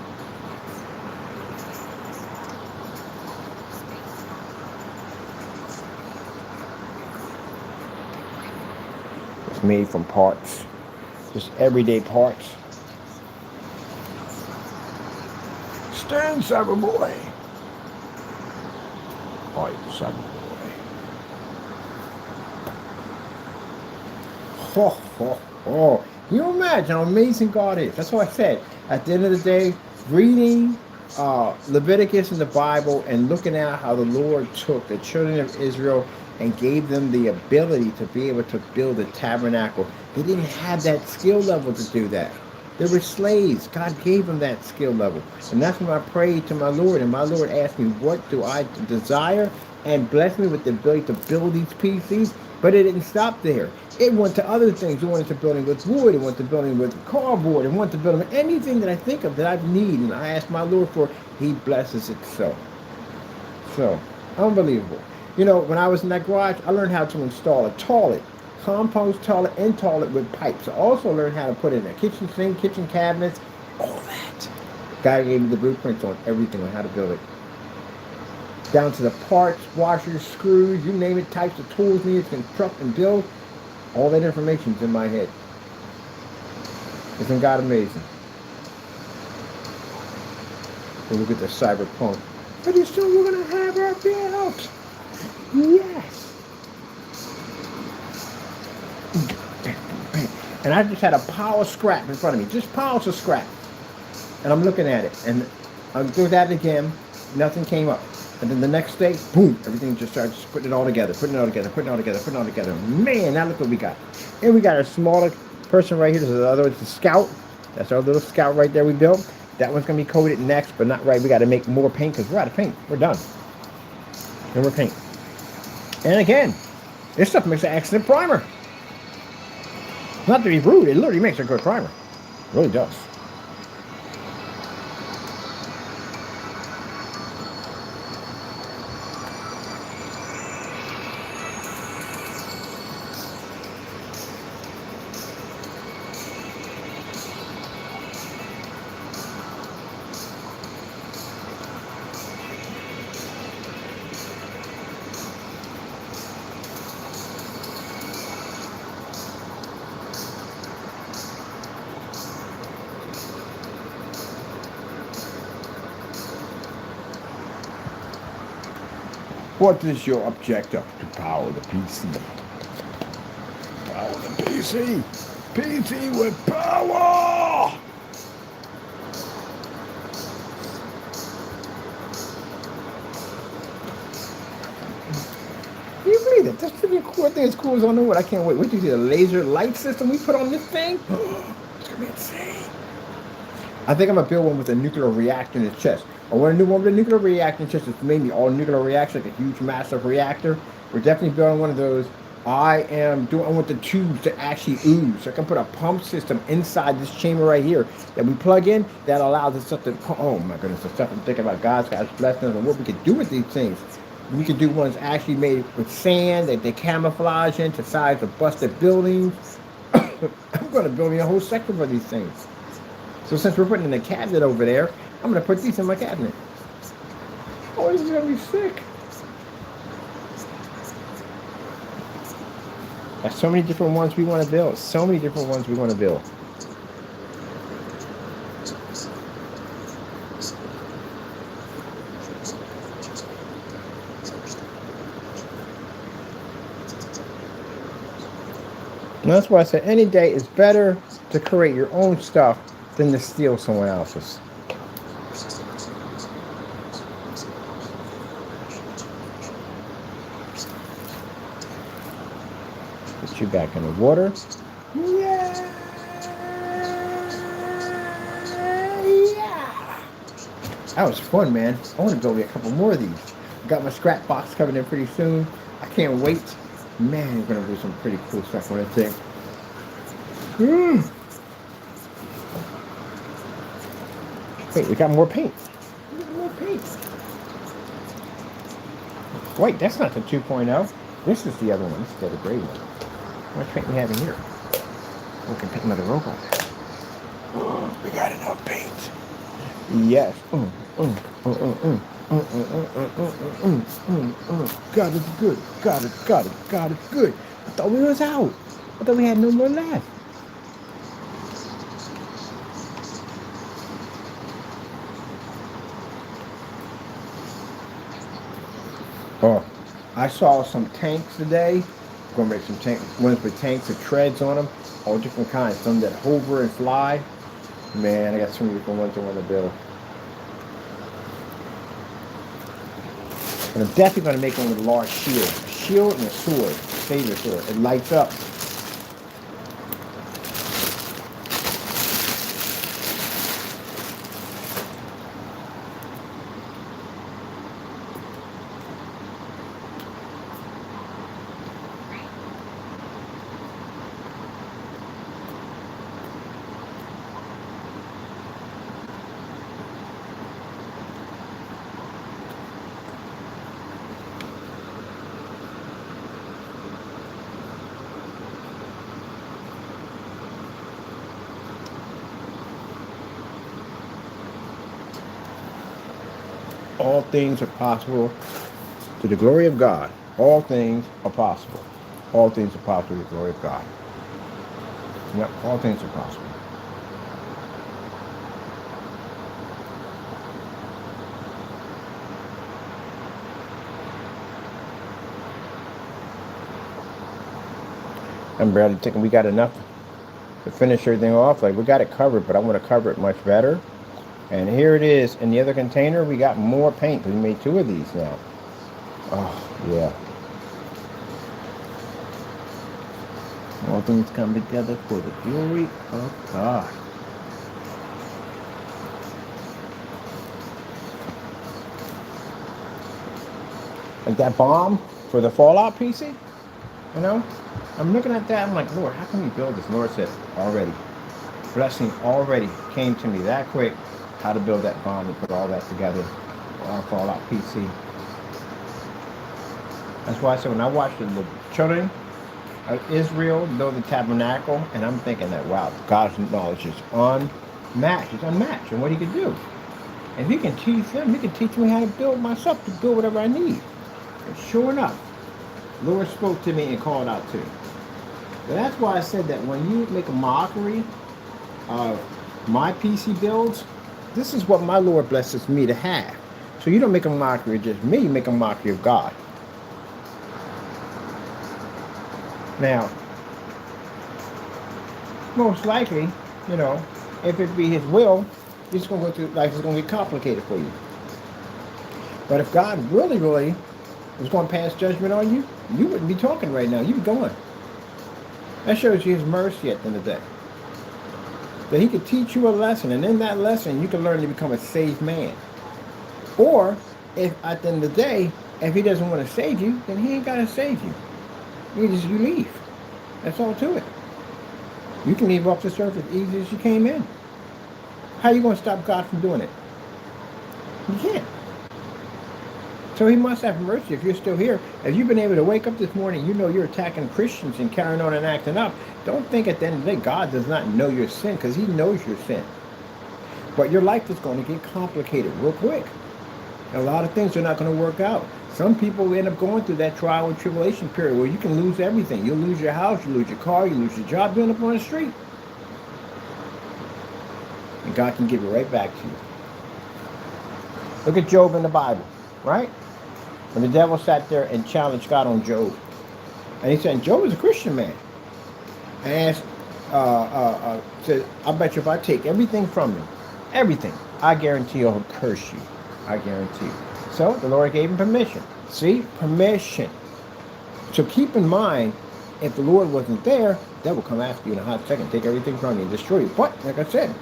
It's made from parts. Just everyday parts. Stand, Cyberboy. All right, Cyberboy. Oh, oh, oh. Can you imagine how amazing God is? That's what I said. At the end of the day, reading Leviticus in the Bible and looking at how the Lord took the children of Israel and gave them the ability to be able to build a tabernacle. They didn't have that skill level to do that. They were slaves. God gave them that skill level. And that's when I prayed to my Lord. And my Lord asked me, what do I desire? And blessed me with the ability to build these PCs. But it didn't stop there. It went to other things. It went to building with wood. It went to building with cardboard. It went to building anything that I think of that I need. And I asked my Lord for, He blesses it so. So, unbelievable. You know, when I was in that garage, I learned how to install a toilet, compost toilet, and toilet with pipes. I also learned how to put in a kitchen sink, kitchen cabinets, all that. Guy gave me the blueprints on everything on how to build it. Down to the parts, washers, screws, you name it, types of tools needed to construct and build. All that information's in my head. Isn't God amazing? And look at the cyberpunk. Pretty soon we're going to have our built. Yes. And I just had a pile of scrap in front of me. Just piles of scrap. And I'm looking at it. And I looked at it again. Nothing came up. And then the next day, boom, everything just started putting it all together, putting it all together, putting it all together, putting it all together. Man, now look what we got. And we got a smaller person right here. This is the other, it's the Scout. That's our little Scout right there we built. That one's going to be coated next, but not right. We got to make more paint because we're out of paint. We're done. And we're paint. And again, this stuff makes an excellent primer. Not to be rude, it literally makes a good primer. It really does. What is your objective? To power the PC. Power the PC. PC with power. Can you believe it? That's pretty cool. I think it's cool as on the wood. I can't wait. Wait till you see the laser light system we put on this thing. It's gonna be insane. I think I'm gonna build one with a nuclear reactor in its chest. I want a new one with a nuclear reactor in its chest. It's mainly all nuclear reactor, like a huge, massive reactor. We're definitely building one of those. I want the tubes to actually ooze. So I can put a pump system inside this chamber right here that we plug in that allows us stuff to. Oh my goodness, the stuff I'm thinking about God's blessings and what we could do with these things. We could do ones actually made with sand that they camouflage into size of busted buildings. I'm going to build me a whole sector for these things. So since we're putting in a cabinet over there, I'm going to put these in my cabinet. Oh, this is going to be sick. There's so many different ones we want to build. So many different ones we want to build. And that's why I said any day is better to create your own stuff than to steal someone else's. Put you back in the water. Yeah. That was fun, man. I want to build me a couple more of these. Got my scrap box coming in pretty soon. I can't wait. Man, we're going to do some pretty cool stuff on this thing. Wait, we got more paint. We got more paint. Wait, that's not the 2.0. This is the other one. This is the other gray one. How much paint we have in here? We can paint another robot. We got enough paint. Yes. God is good. God is good. I thought we was out. I thought we had no more left. Oh, I saw some tanks today. I'm gonna make some ones with tanks with treads on them, all different kinds. Some that hover and fly. Man, I got so many different ones I want to build. And I'm definitely going to make one with a large shield. A shield and a sword. Saber sword. It lights up. All things are possible to the glory of God. All things are possible. All things are possible to the glory of God. Yep, all things are possible. I'm barely thinking we got enough to finish everything off. Like, we got it covered, but I want to cover it much better. And here it is. In the other container, we got more paint. We made 2 of these now. Oh, yeah. All things come together for the glory of God. Like that bomb for the Fallout PC, you know? I'm looking at that, I'm like, Lord, how can we build this? Lord said, already. Blessing already came to me that quick, how to build that bomb and put all that together for our Fallout PC. That's why I said when I watched the children of Israel build the tabernacle, and I'm thinking that, wow, God's knowledge is unmatched. It's unmatched in what he could do. If he can teach them, he can teach me how to build myself, to build whatever I need. And sure enough, the Lord spoke to me and called out to me. But that's why I said that when you make a mockery of my PC builds, this is what my Lord blesses me to have. So you don't make a mockery of just me, you make a mockery of God. Now, most likely, you know, if it be his will, it's going to go through, life is going to get complicated for you. But if God really was going to pass judgment on you, you wouldn't be talking right now. You'd be going. That shows you his mercy at the end of the day. That he could teach you a lesson, and in that lesson, you can learn to become a saved man. Or, if at the end of the day, if he doesn't want to save you, then he ain't got to save you. You leave. That's all to it. You can leave off the surface as easy as you came in. How are you going to stop God from doing it? You can't. So he must have mercy if you're still here. If you've been able to wake up this morning, you know you're attacking Christians and carrying on and acting up. Don't think at the end of the day God does not know your sin, because he knows your sin. But your life is going to get complicated real quick. A lot of things are not going to work out. Some people end up going through that trial and tribulation period where you can lose everything. You'll lose your house, you lose your car, you lose your job, you end up on the street. And God can give it right back to you. Look at Job in the Bible, right? When the devil sat there and challenged God on Job. And he said, Job is a Christian man. And said, I bet you if I take everything from you, everything, I guarantee he'll curse you. I guarantee you. So the Lord gave him permission. See? Permission. So keep in mind, if the Lord wasn't there, that will come after you in a hot second, take everything from you and destroy you. But, like I said,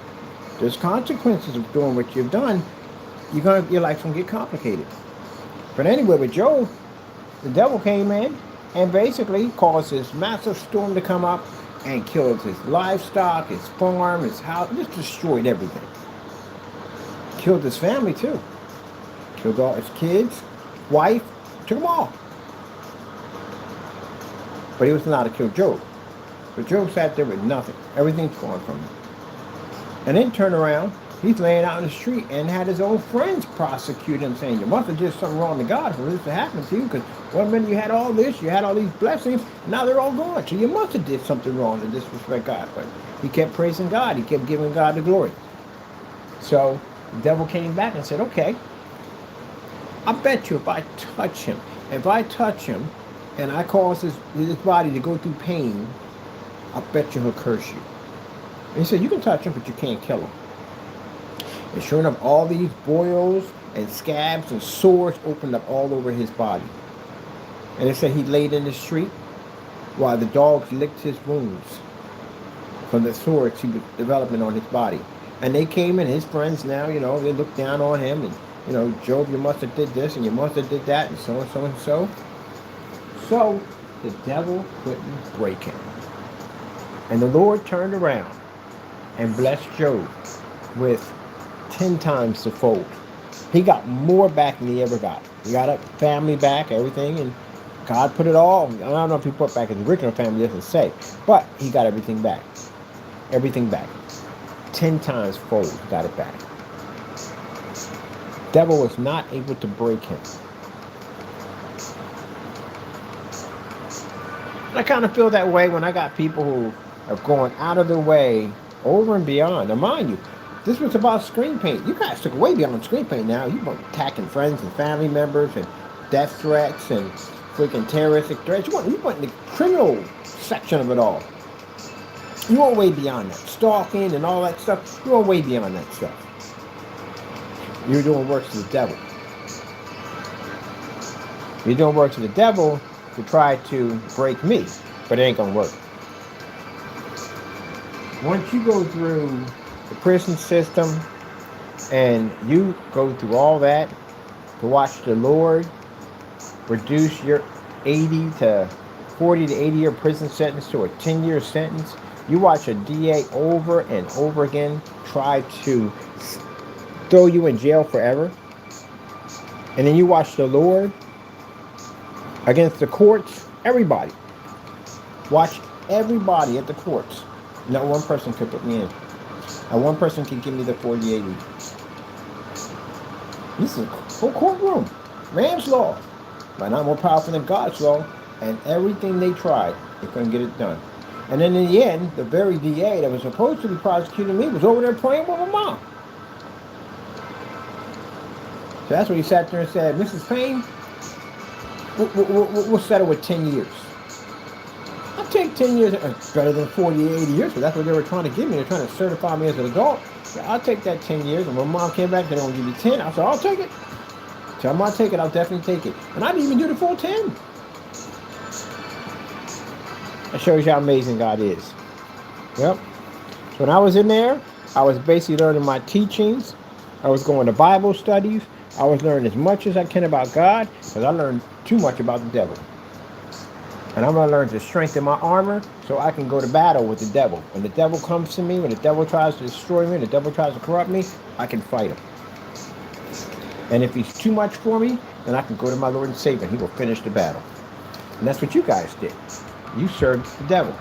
there's consequences of doing what you've done. Your life's going to get complicated. But anyway, with Job, the devil came in and basically caused this massive storm to come up and killed his livestock, his farm, his house, just destroyed everything. Killed his family too. Killed all his kids, wife, took them all. But he was not to kill Job. But Job sat there with nothing. Everything's gone from him. And then turned around, he's laying out in the street and had his own friends prosecute him, saying, you must have did something wrong to God for this to happen to you, because one minute you had all this, you had all these blessings, now they're all gone. So you must have did something wrong to disrespect God. But he kept praising God. He kept giving God the glory. So the devil came back and said, okay, I bet you if I touch him and I cause his body to go through pain, I bet you he'll curse you. And he said, you can touch him, but you can't kill him. And sure enough, all these boils and scabs and sores opened up all over his body. And they said he laid in the street while the dogs licked his wounds from the sores he was developing on his body. And they came in, his friends now, they looked down on him and, Job, you must have did this and you must have did that and so and so and so. So the devil couldn't break him. And the Lord turned around and blessed Job with 10 times the fold. He got more back than he ever got. He got a family back, everything, and God put it all. I don't know if he put back his original family, doesn't say, but he got everything back. Everything back. 10 times fold, got it back. Devil was not able to break him. And I kind of feel that way when I got people who are going out of their way over and beyond. Now, mind you, this was about screen paint. You guys took way beyond screen paint now. You were attacking friends and family members and death threats and freaking terroristic threats. You went in the criminal section of it all. You went way beyond that. Stalking and all that stuff. You went way beyond that stuff. You're doing works to the devil. You're doing works to the devil to try to break me, but it ain't gonna work. Once you go through the prison system and you go through all that to watch the Lord reduce your 40 to 80 year prison sentence to a 10-year sentence, you watch a DA over and over again try to throw you in jail forever, and then you watch the Lord against the courts, everybody. Watch everybody at the courts. Not one person could put me in. Not one person could give me the 40/80. This is a whole courtroom. Man's law. But not more powerful than God's law. And everything they tried, they couldn't get it done. And then in the end, the very DA that was supposed to be prosecuting me was over there praying with my mom. So that's when he sat there and said, Mrs. Payne, we'll settle with 10 years. I'll take 10 years. It's better than 40, 80 years. So that's what they were trying to give me. They're trying to certify me as an adult. So I'll take that 10 years. And when mom came back, they don't give you 10. I said, I'll take it. So I'm going to take it. I'll definitely take it. And I didn't even do the full 10. That shows you how amazing God is. Yep. So when I was in there, I was basically learning my teachings. I was going to Bible studies. I was learning as much as I can about God, because I learned too much about the devil. And I'm going to learn to strengthen my armor so I can go to battle with the devil. When the devil comes to me, when the devil tries to destroy me, when the devil tries to corrupt me, I can fight him. And if he's too much for me, then I can go to my Lord and Savior, and he will finish the battle. And that's what you guys did. You served the devil.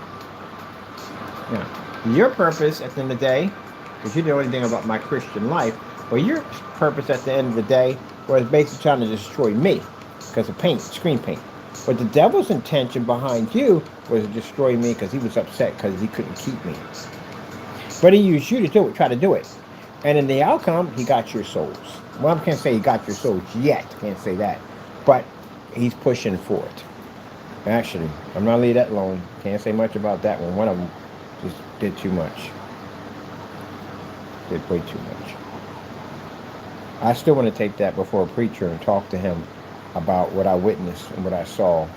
Now, your purpose at the end of the day, because you didn't know anything about my Christian life, well, your purpose at the end of the day was basically trying to destroy me because of paint, screen paint. But the devil's intention behind you was to destroy me because he was upset because he couldn't keep me. But he used you to do it, try to do it. And in the outcome, he got your souls. Well, I can't say he got your souls yet. Can't say that. But he's pushing for it. Actually, I'm not leave that alone. Can't say much about that one. One of them just did too much. Did way too much. I still want to take that before a preacher and talk to him about what I witnessed and what I saw.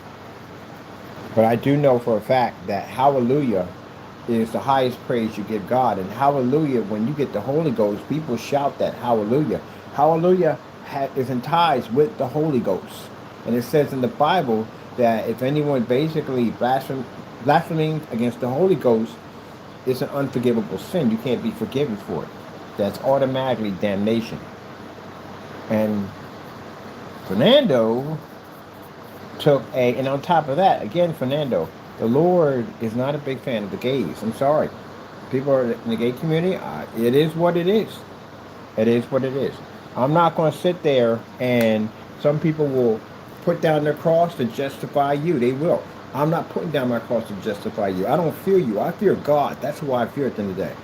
But I do know for a fact that hallelujah is the highest praise you give God. And hallelujah, when you get the Holy Ghost, people shout that hallelujah. Hallelujah is in ties with the Holy Ghost. And it says in the Bible that if anyone basically blasphemes against the Holy Ghost, it's an unforgivable sin. You can't be forgiven for it. That's automatically damnation. And Fernando took and on top of that, again, Fernando, the Lord is not a big fan of the gays. I'm sorry. People are in the gay community. It is what it is. It is what it is. I'm not going to sit there and some people will put down their cross to justify you. They will. I'm not putting down my cross to justify you. I don't fear you. I fear God. That's who I fear at the end of the day.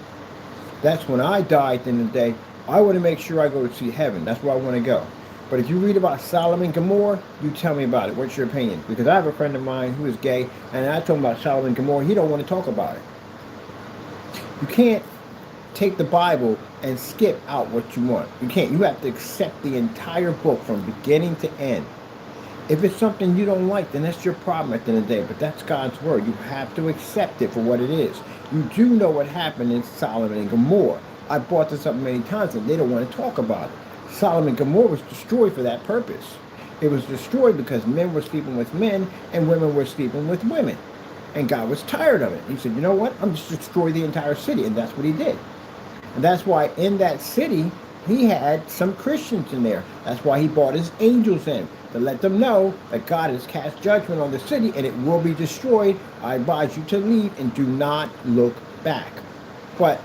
That's when I die at the end of the day. I want to make sure I go to see heaven. That's where I want to go. But if you read about Sodom and Gomorrah, you tell me about it. What's your opinion? Because I have a friend of mine who is gay, and I told him about Sodom and Gomorrah. He don't want to talk about it. You can't take the Bible and skip out what you want. You can't. You have to accept the entire book from beginning to end. If it's something you don't like, then that's your problem at the end of the day. But that's God's word. You have to accept it for what it is. You do know what happened in Sodom and Gomorrah. I brought this up many times, and they don't want to talk about it. Sodom and Gomorrah was destroyed for that purpose. It was destroyed because men were sleeping with men and women were sleeping with women. And God was tired of it. He said, you know what? I'm just destroy the entire city. And that's what he did. And that's why in that city, he had some Christians in there. That's why he brought his angels in to let them know that God has cast judgment on the city and it will be destroyed. I advise you to leave and do not look back. But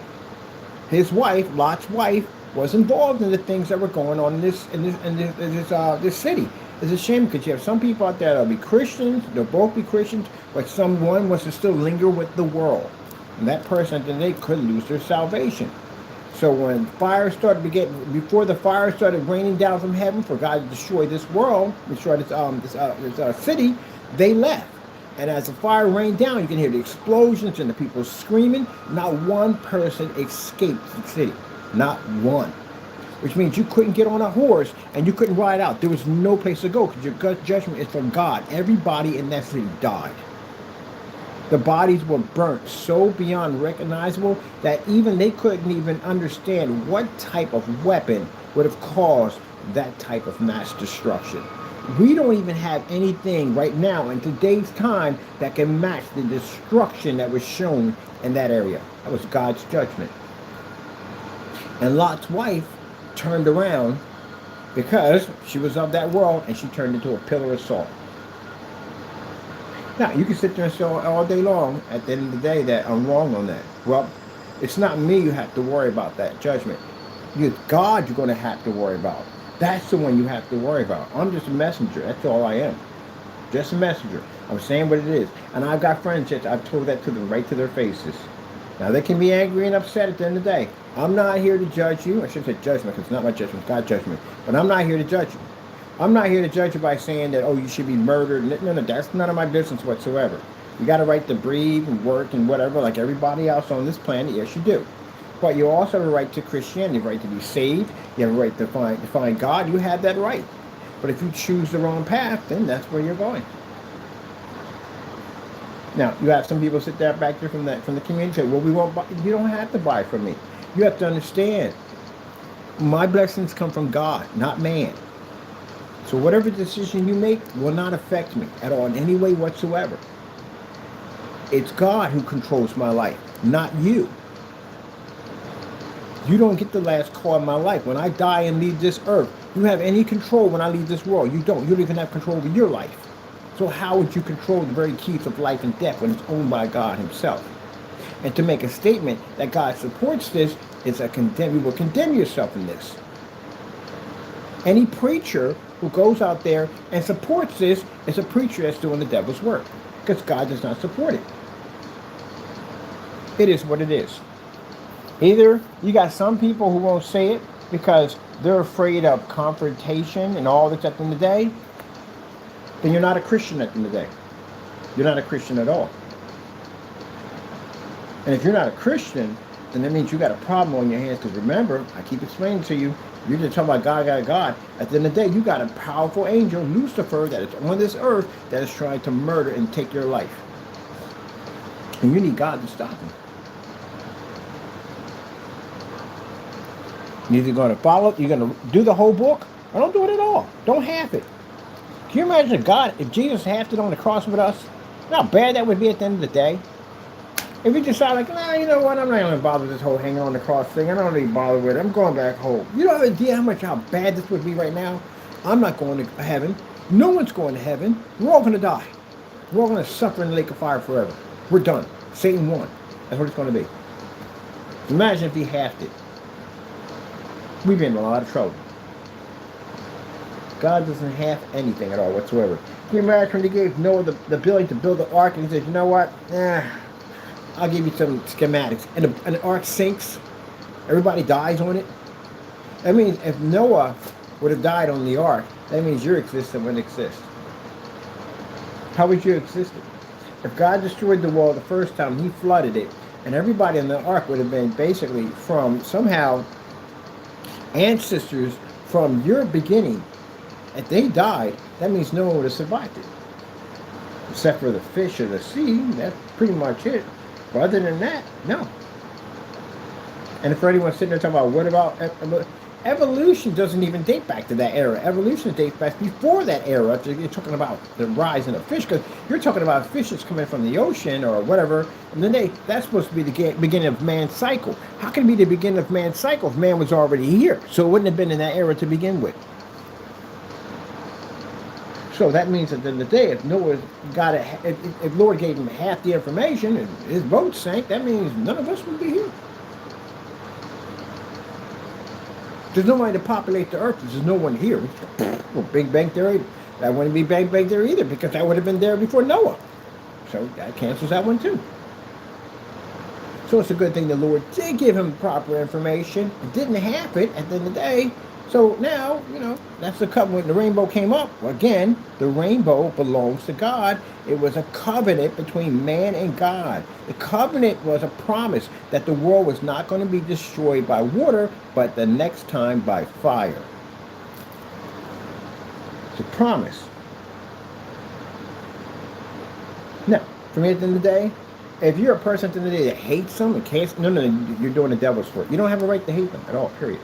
his wife, Lot's wife, was involved in the things that were going on in this city. It's a shame because you have some people out there that'll be Christians, they'll both be Christians, but someone wants to still linger with the world. And that person, then they could lose their salvation. So when fire started to get, before the fire started raining down from heaven for God to destroy this world, destroy this city, they left. And as the fire rained down, you can hear the explosions and the people screaming. Not one person escaped the city. Not one. Which means you couldn't get on a horse and you couldn't ride out. There was no place to go because your judgment is from God. Everybody in that city died. The bodies were burnt so beyond recognizable that even they couldn't even understand what type of weapon would have caused that type of mass destruction. We don't even have anything right now in today's time that can match the destruction that was shown in that area. That was God's judgment. And Lot's wife turned around because she was of that world and she turned into a pillar of salt. Now, you can sit there and say all day long at the end of the day that I'm wrong on that. Well, it's not me you have to worry about that judgment. It's God you're going to have to worry about. That's the one you have to worry about. I'm just a messenger. That's all I am. Just a messenger. I'm saying what it is. And I've got friends that I've told that to them right to their faces. Now, they can be angry and upset at the end of the day. I'm not here to judge you. I shouldn't say judgment because it's not my judgment. It's God's judgment. But I'm not here to judge you. I'm not here to judge you by saying that, oh, you should be murdered. No, that's none of my business whatsoever. You got a right to breathe and work and whatever like everybody else on this planet. Yes, you do. But you also have a right to Christianity, a right to be saved. You have a right to find God. You have that right. But if you choose the wrong path, then that's where you're going. Now, you have some people sit there back there from the community and say, well, we won't buy. You don't have to buy from me. You have to understand, my blessings come from God, not man. So whatever decision you make will not affect me at all in any way whatsoever. It's God who controls my life, not you. You don't get the last call in my life. When I die and leave this earth, you have any control when I leave this world. You don't. You don't even have control over your life. So how would you control the very keys of life and death when it's owned by God himself? And to make a statement that God supports this is you will condemn yourself in this. Any preacher who goes out there and supports this is a preacher that's doing the devil's work because God does not support it. It is what it is. Either you got some people who won't say it because they're afraid of confrontation and all this at the end of the day, then you're not a Christian at the end of the day. You're not a Christian at all. And if you're not a Christian, then that means you got a problem on your hands because remember, I keep explaining to you, you're just talking about God. At the end of the day, you got a powerful angel, Lucifer, that is on this earth that is trying to murder and take your life. And you need God to stop him. You're either going to follow, you're going to do the whole book, or don't do it at all. Don't half it. Can you imagine if Jesus halved it on the cross with us? You know how bad that would be at the end of the day? If we decide like, nah, you know what, I'm not going to bother with this whole hanging on the cross thing. I don't really bother with it. I'm going back home. You don't have an idea how bad this would be right now? I'm not going to heaven. No one's going to heaven. We're all going to die. We're all going to suffer in the lake of fire forever. We're done. Satan won. That's what it's going to be. Imagine if he halved it. We'd be in a lot of trouble. God doesn't have anything at all whatsoever. Can you imagine when he gave Noah the ability to build the ark and he said, you know what? I'll give you some schematics. And the ark sinks. Everybody dies on it. That means if Noah would have died on the ark, that means your existence wouldn't exist. How would you exist? If God destroyed the world the first time, he flooded it, and everybody in the ark would have been basically from somehow ancestors from your beginning. If they died, that means no one would have survived it. Except for the fish of the sea, that's pretty much it. But other than that, no. And for anyone sitting there talking about what about evolution doesn't even date back to that era. Evolution dates back before that era. You're talking about the rising of fish, because you're talking about fish that's coming from the ocean or whatever. And then that's supposed to be the beginning of man's cycle. How can it be the beginning of man's cycle if man was already here? So it wouldn't have been in that era to begin with. So that means at the end of the day, if Noah if Lord gave him half the information and his boat sank, that means none of us would be here. There's nobody to populate the earth. There's no one here. Well, Big Bang Theory, that wouldn't be Big Bang Theory either, because that would have been there before Noah. So that cancels that one too. So it's a good thing the Lord did give him proper information. It didn't happen at the end of the day. So now, that's the covenant. When the rainbow came up, again, the rainbow belongs to God. It was a covenant between man and God. The covenant was a promise that the world was not going to be destroyed by water, but the next time by fire. It's a promise. Now, for me at the end of the day, if you're a person at the end of the day that hates them and can't, no, you're doing the devil's work. You don't have a right to hate them at all, period.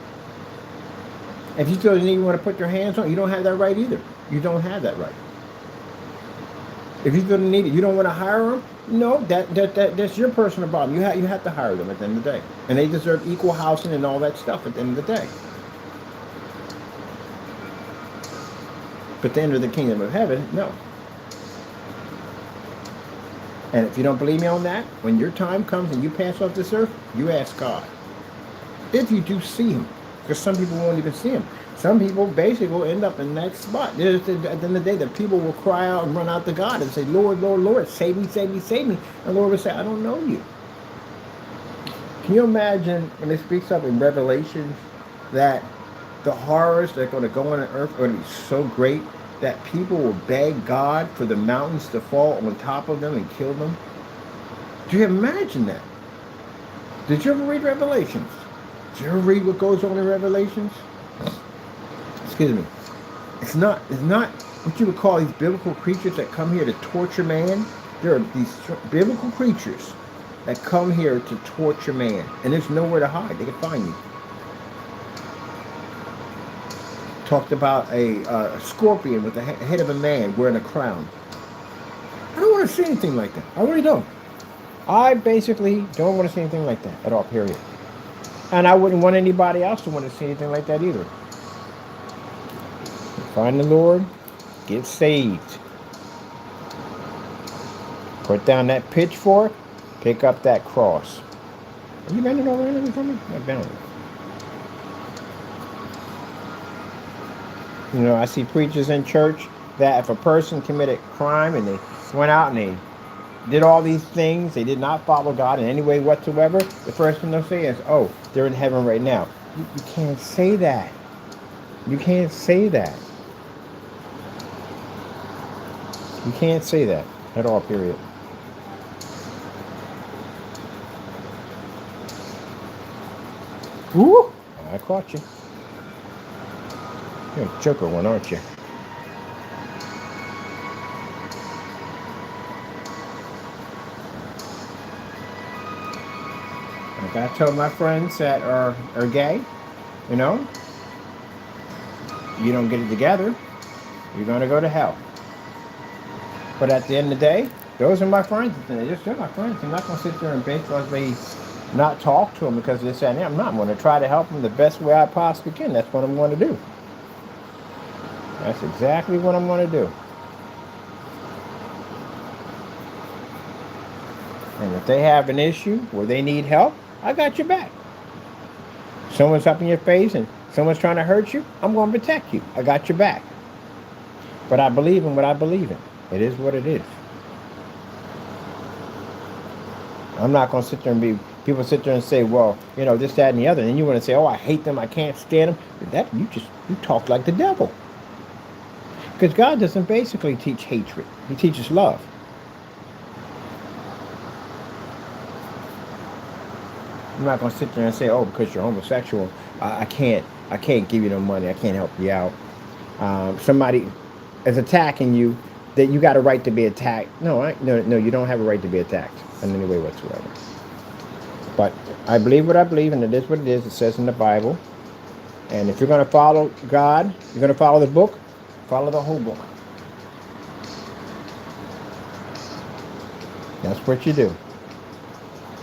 If you feel you want to put your hands on, you don't have that right either. You don't have that right. If you feel the need, you don't want to hire them. No, that's your personal problem. You have to hire them at the end of the day, and they deserve equal housing and all that stuff at the end of the day. But to enter the kingdom of heaven, no. And if you don't believe me on that, when your time comes and you pass off this earth, you ask God. If you do see him. Because some people won't even see him. Some people basically will end up in that spot. At the end of the day, the people will cry out and run out to God and say, Lord, Lord, Lord, save me, save me, save me. And the Lord will say, I don't know you. Can you imagine when it speaks up in Revelations that the horrors that are going to go on earth are going to be so great that people will beg God for the mountains to fall on top of them and kill them? Do you imagine that? Did you ever read Revelations? Did you ever read what goes on in Revelations? Excuse me. It's not what you would call these biblical creatures that come here to torture man. There are these biblical creatures that come here to torture man, and there's nowhere to hide. They can find you. Talked about a scorpion with the head of a man wearing a crown. I don't want to see anything like that. I really don't. I basically don't want to see anything like that at all, period. And I wouldn't want anybody else to want to see anything like that either. Find the Lord, get saved. Put down that pitchfork, pick up that cross. Are you bending over anything for me? I'm bending. I see preachers in church that if a person committed crime and they went out and they did all these things, they did not follow God in any way whatsoever, the first thing they'll say is, oh, they're in heaven right now. You can't say that. You can't say that. You can't say that at all, period. Woo! I caught you. You're a joker one, aren't you? Like I told my friends that are gay, you don't get it together, you're going to go to hell. But at the end of the day, those are my friends. They're my friends. I'm not going to sit there and basically not talk to them because of this and that. I'm not. I'm going to try to help them the best way I possibly can. That's what I'm going to do. That's exactly what I'm going to do. And if they have an issue where they need help, I got your back. Someone's up in your face and someone's trying to hurt you, I'm going to protect you. I got your back. But I believe in what I believe in. It is what it is. I'm not going to sit there and people sit there and say, well, this, that, and the other. And then you want to say, oh, I hate them, I can't stand them. But you talk like the devil. Because God doesn't basically teach hatred. He teaches love. I'm not going to sit there and say, oh, because you're homosexual, I can't give you no money. I can't help you out. Somebody is attacking you, that you got a right to be attacked. No, you don't have a right to be attacked in any way whatsoever. But I believe what I believe, and it is what it is. It says in the Bible. And if you're going to follow God, you're going to follow the book, follow the whole book. That's what you do.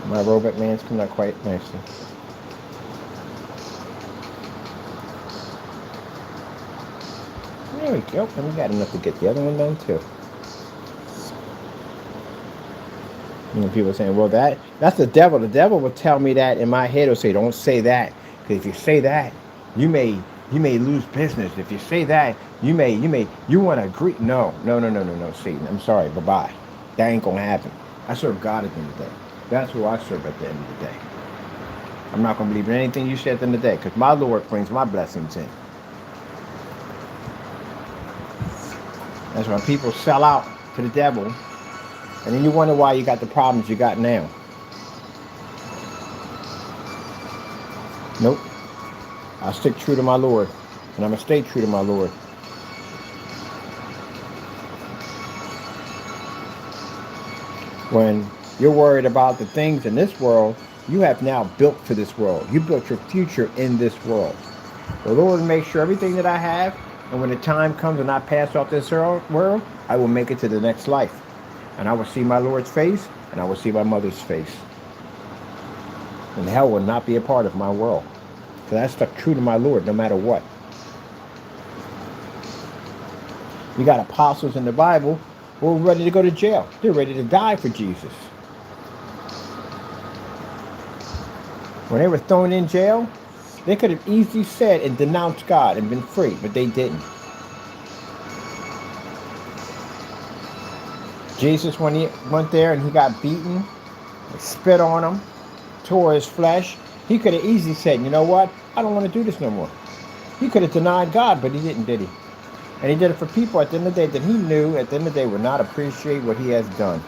My robot man's coming out quite nicely. There we go. And we got enough to get the other one done too. People are saying, well, that's the devil. The devil will tell me that in my head. Will say, don't say that. Because if you say that, You may lose business. If you say that, you want to agree. No, Satan. I'm sorry. Bye-bye. That ain't going to happen. I serve God at the end of the day. That's who I serve at the end of the day. I'm not going to believe in anything you say at the end of the day, because my Lord brings my blessings in. That's why people sell out to the devil, and then you wonder why you got the problems you got now. Nope. I'll stick true to my Lord, and I'm going to stay true to my Lord. When you're worried about the things in this world, you have now built for this world. You built your future in this world. The Lord will make sure everything that I have, and when the time comes and I pass off this world, I will make it to the next life. And I will see my Lord's face, and I will see my mother's face. And hell will not be a part of my world. Because I stuck true to my Lord no matter what. You got apostles in the Bible who were ready to go to jail. They're ready to die for Jesus. When they were thrown in jail, they could have easily said and denounced God and been free, but they didn't. Jesus, when he went there and he got beaten, spit on him, tore his flesh, he could have easily said, you know what? I don't want to do this no more. He could have denied God, but he didn't, did he? And he did it for people at the end of the day that he knew at the end of the day would not appreciate what he has done.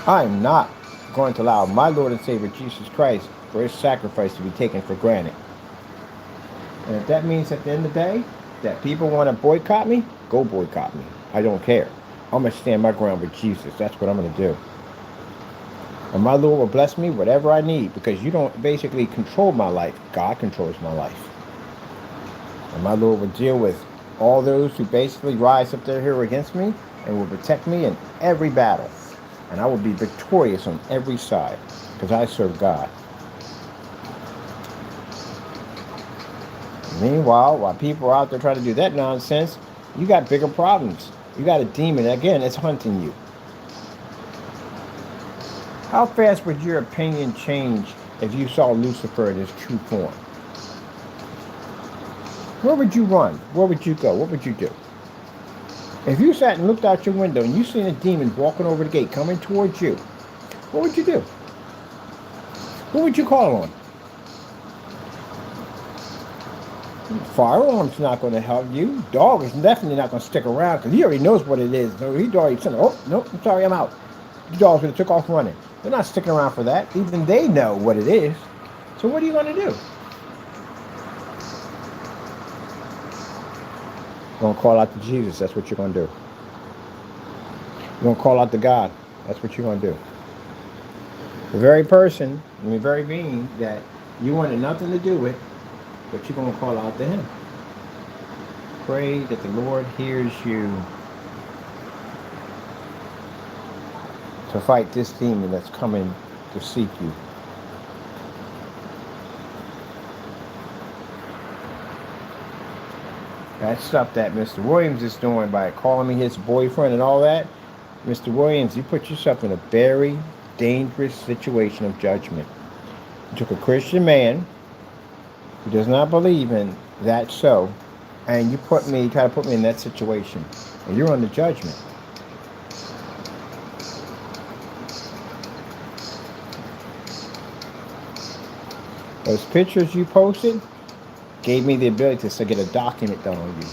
I am not going to allow my Lord and Savior Jesus Christ for his sacrifice to be taken for granted. And if that means at the end of the day that people want to boycott me, go boycott me. I don't care. I'm going to stand my ground with Jesus. That's what I'm going to do. And my Lord will bless me whatever I need, because you don't basically control my life. God controls my life. And my Lord will deal with all those who basically rise up there here against me and will protect me in every battle. And I will be victorious on every side, because I serve God. Meanwhile, while people are out there trying to do that nonsense, you got bigger problems. You got a demon, again, it's hunting you. How fast would your opinion change if you saw Lucifer in his true form? Where would you run? Where would you go? What would you do? If you sat and looked out your window and you seen a demon walking over the gate coming towards you, what would you do? Who would you call on? Firearm's not going to help you. Dog is definitely not going to stick around, because he already knows what it is. So he's already saying, oh, no, I'm sorry, I'm out. The dog's going to take off running. They're not sticking around for that. Even they know what it is. So what are you going to do? You're going to call out to Jesus. That's what you're going to do. You're going to call out to God. That's what you're going to do. The very person, the very being that you wanted nothing to do with, but you're going to call out to him. Pray that the Lord hears you to fight this demon that's coming to seek you. That stuff that Mr. Williams is doing by calling me his boyfriend and all that, Mr. Williams, you put yourself in a very dangerous situation of judgment. You took a Christian man who does not believe in that so, and you try to put me in that situation, and you're under judgment. Those pictures you posted gave me the ability to get a document done on you,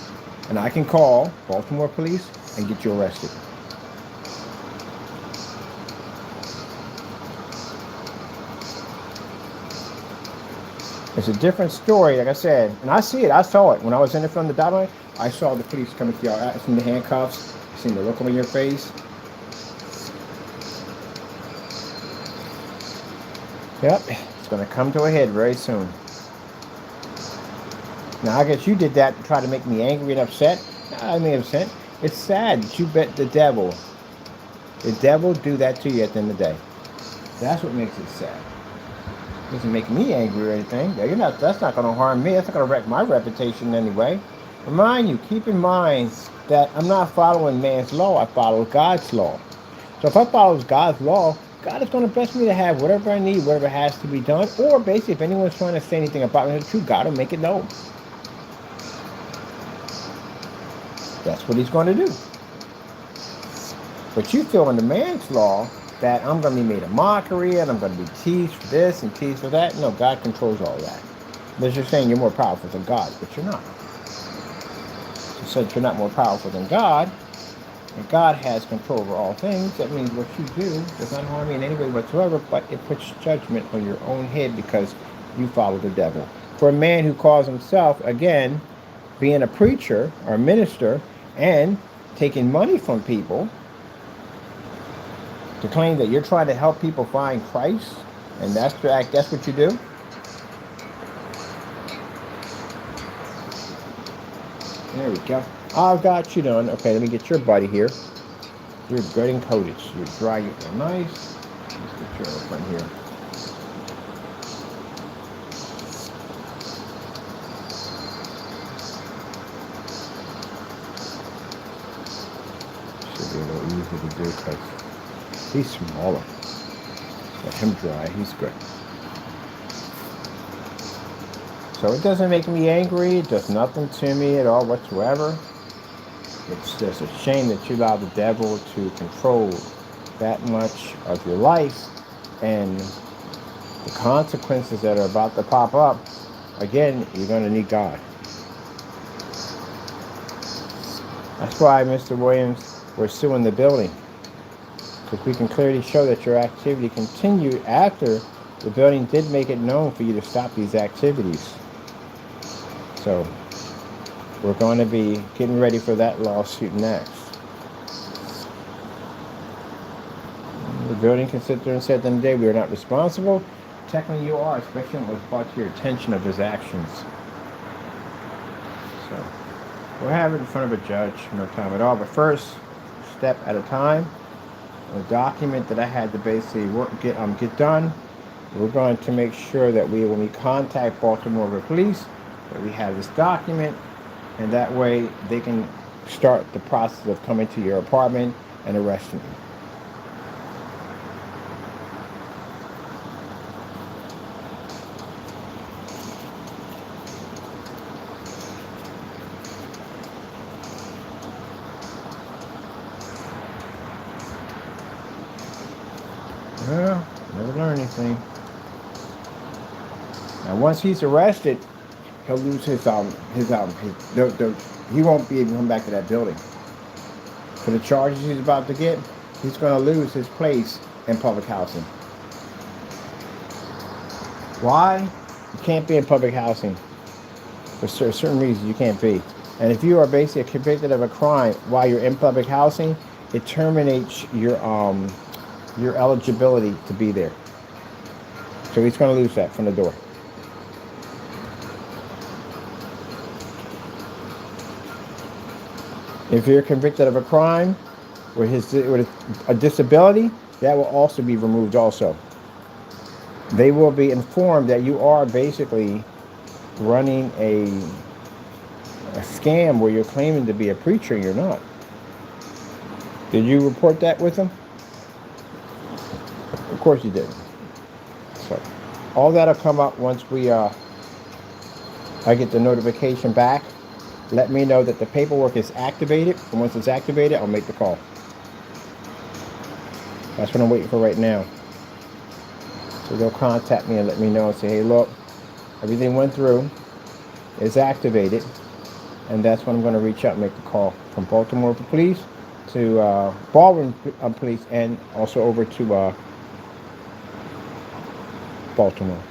and I can call Baltimore police and get you arrested. It's a different story, like I said, and I see it. I saw it when I was in it from the dot. I saw the police coming to you. I seen the handcuffs. I seen the look on your face. Yep, it's going to come to a head very soon. Now, I guess you did that to try to make me angry and upset. I mean, upset. It's sad that you bet the devil. The devil do that to you at the end of the day. That's what makes it sad. It doesn't make me angry or anything. That's not going to harm me. That's not going to wreck my reputation anyway. Remind you, keep in mind that I'm not following man's law. I follow God's law. So if I follow God's law, God is going to bless me to have whatever I need, whatever has to be done. Or basically, if anyone's trying to say anything about me, the truth, God will make it known. That's what he's going to do. But you feel in the man's law that I'm going to be made a mockery and I'm going to be teased for this and teased for that. No, God controls all that. But you're saying you're more powerful than God, but you're not. So since you're not more powerful than God, and God has control over all things, that means what you do does not harm me in any way whatsoever, but it puts judgment on your own head because you follow the devil. For a man who calls himself, again, being a preacher or a minister and taking money from people to claim that you're trying to help people find Christ, and that's what you do. There we go. I've got you done. Okay, let me get your buddy here. You're good and coated. You're dry, you're nice. Let's get your open here. Should be a little easier to do because he's smaller. Let him dry. He's good. So it doesn't make me angry. It does nothing to me at all whatsoever. It's just a shame that you allow the devil to control that much of your life, and the consequences that are about to pop up, again, you're going to need God. That's why, Mr. Williams, we're suing the building, because we can clearly show that your activity continued after the building did make it known for you to stop these activities. So we're going to be getting ready for that lawsuit next. The building can sit there and say at the end of the day, we are not responsible. Technically you are, especially when it was brought to your attention of his actions. So we'll have it in front of a judge, no time at all. But first, step at a time, a document that I had to basically get done. We're going to make sure that when we contact Baltimore Police, that we have this document, and that way they can start the process of coming to your apartment and arresting you. Well, never learn anything. Now, once he's arrested, he'll lose he won't be able to come back to that building. For the charges he's about to get, he's going to lose his place in public housing. Why? You can't be in public housing. For certain reasons, you can't be. And if you are basically convicted of a crime while you're in public housing, it terminates your eligibility to be there. So he's going to lose that from the door. If you're convicted of a crime with a disability, that will also be removed also. They will be informed that you are basically running a scam where you're claiming to be a preacher and you're not. Did you report that with them? Of course you did. So all that'll come up once I get the notification back. Let me know that the paperwork is activated, and once it's activated, I'll make the call. That's what I'm waiting for right now. So they'll contact me and let me know and say, hey, look, everything went through, it's activated, and that's when I'm going to reach out and make the call from Baltimore Police to Baldwin Police, and also over to Baltimore.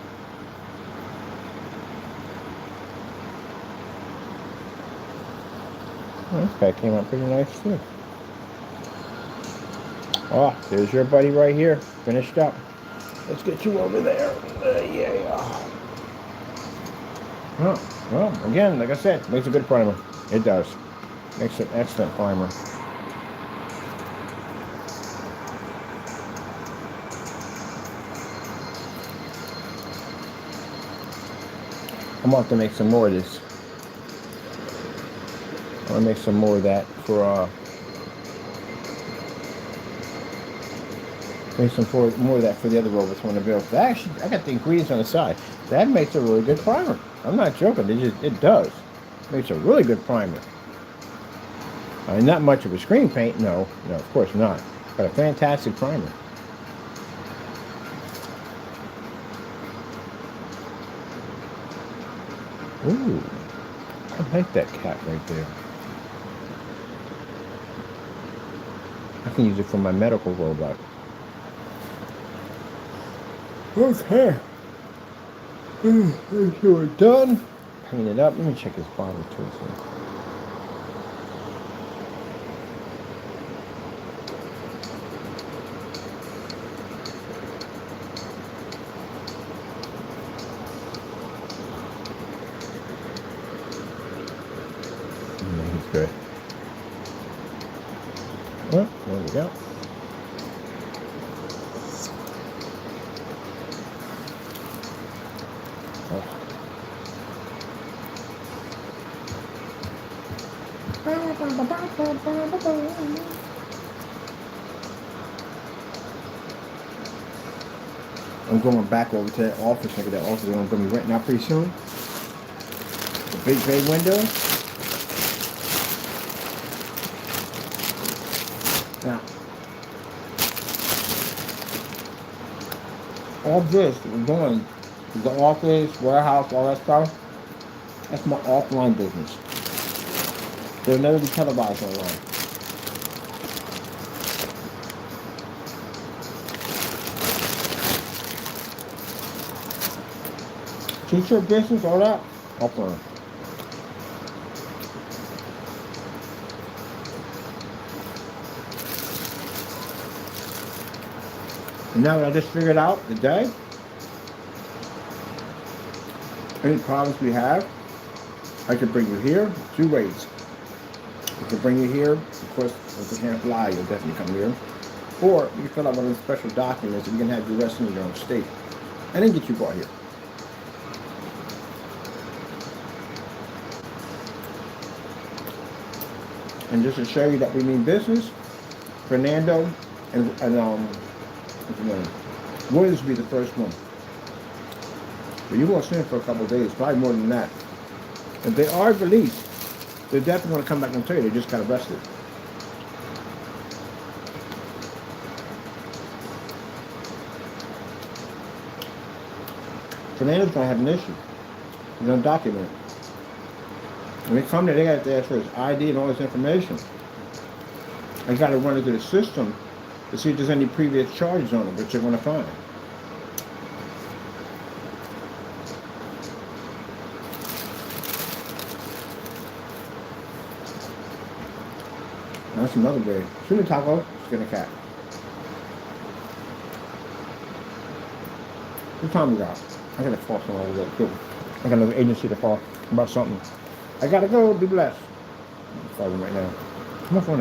Well, this guy came out pretty nice too. Oh, there's your buddy right here, finished up. Let's get you over there. Yeah. Well, again, like I said, makes a good primer. It does. Makes an excellent primer. I'm going to have to make some more of this. I want to make some more of that for Make some more of that for the other robots when available. That actually, I got the ingredients on the side. That makes a really good primer. I'm not joking. It does. Makes a really good primer. Not much of a screen paint, no, of course not. But a fantastic primer. Ooh, I like that cat right there. I can use it for my medical robot. Okay. Make sure we're done. Paint it up. Let me check this bottle too. He's good. Well, there we go. I'm going back over to that office. Look at that office. They're going to be renting out pretty soon. The big bay window. Now, all this that we're doing, the office, warehouse, all that stuff, that's my offline business. They'll never be televised online. T-shirt business, all that, offline. And now that I just figured out the day, any problems we have, I can bring you here 2 ways. I can bring you here, of course, if you can't fly, you'll definitely come here. Or you can fill out one of the special documents and you can have your rest in your own state. And then get you brought here. And just to show you that we mean business, Fernando and Williams will be the first one. But you won't see them for a couple of days, probably more than that. If they are released, they're definitely going to come back and tell you they just got arrested. Fernando's going to have an issue. He's undocumented. When they come there, they got to ask for his ID and all his information. They got to run it through the system to see if there's any previous charges on him, which they're going to find. That's another way. Shoot a taco, skin a cat. What time we got? I gotta call someone over there too. I got another agency to call about something. I gotta go. Be blessed. I'm sorry right now. Come on, phone.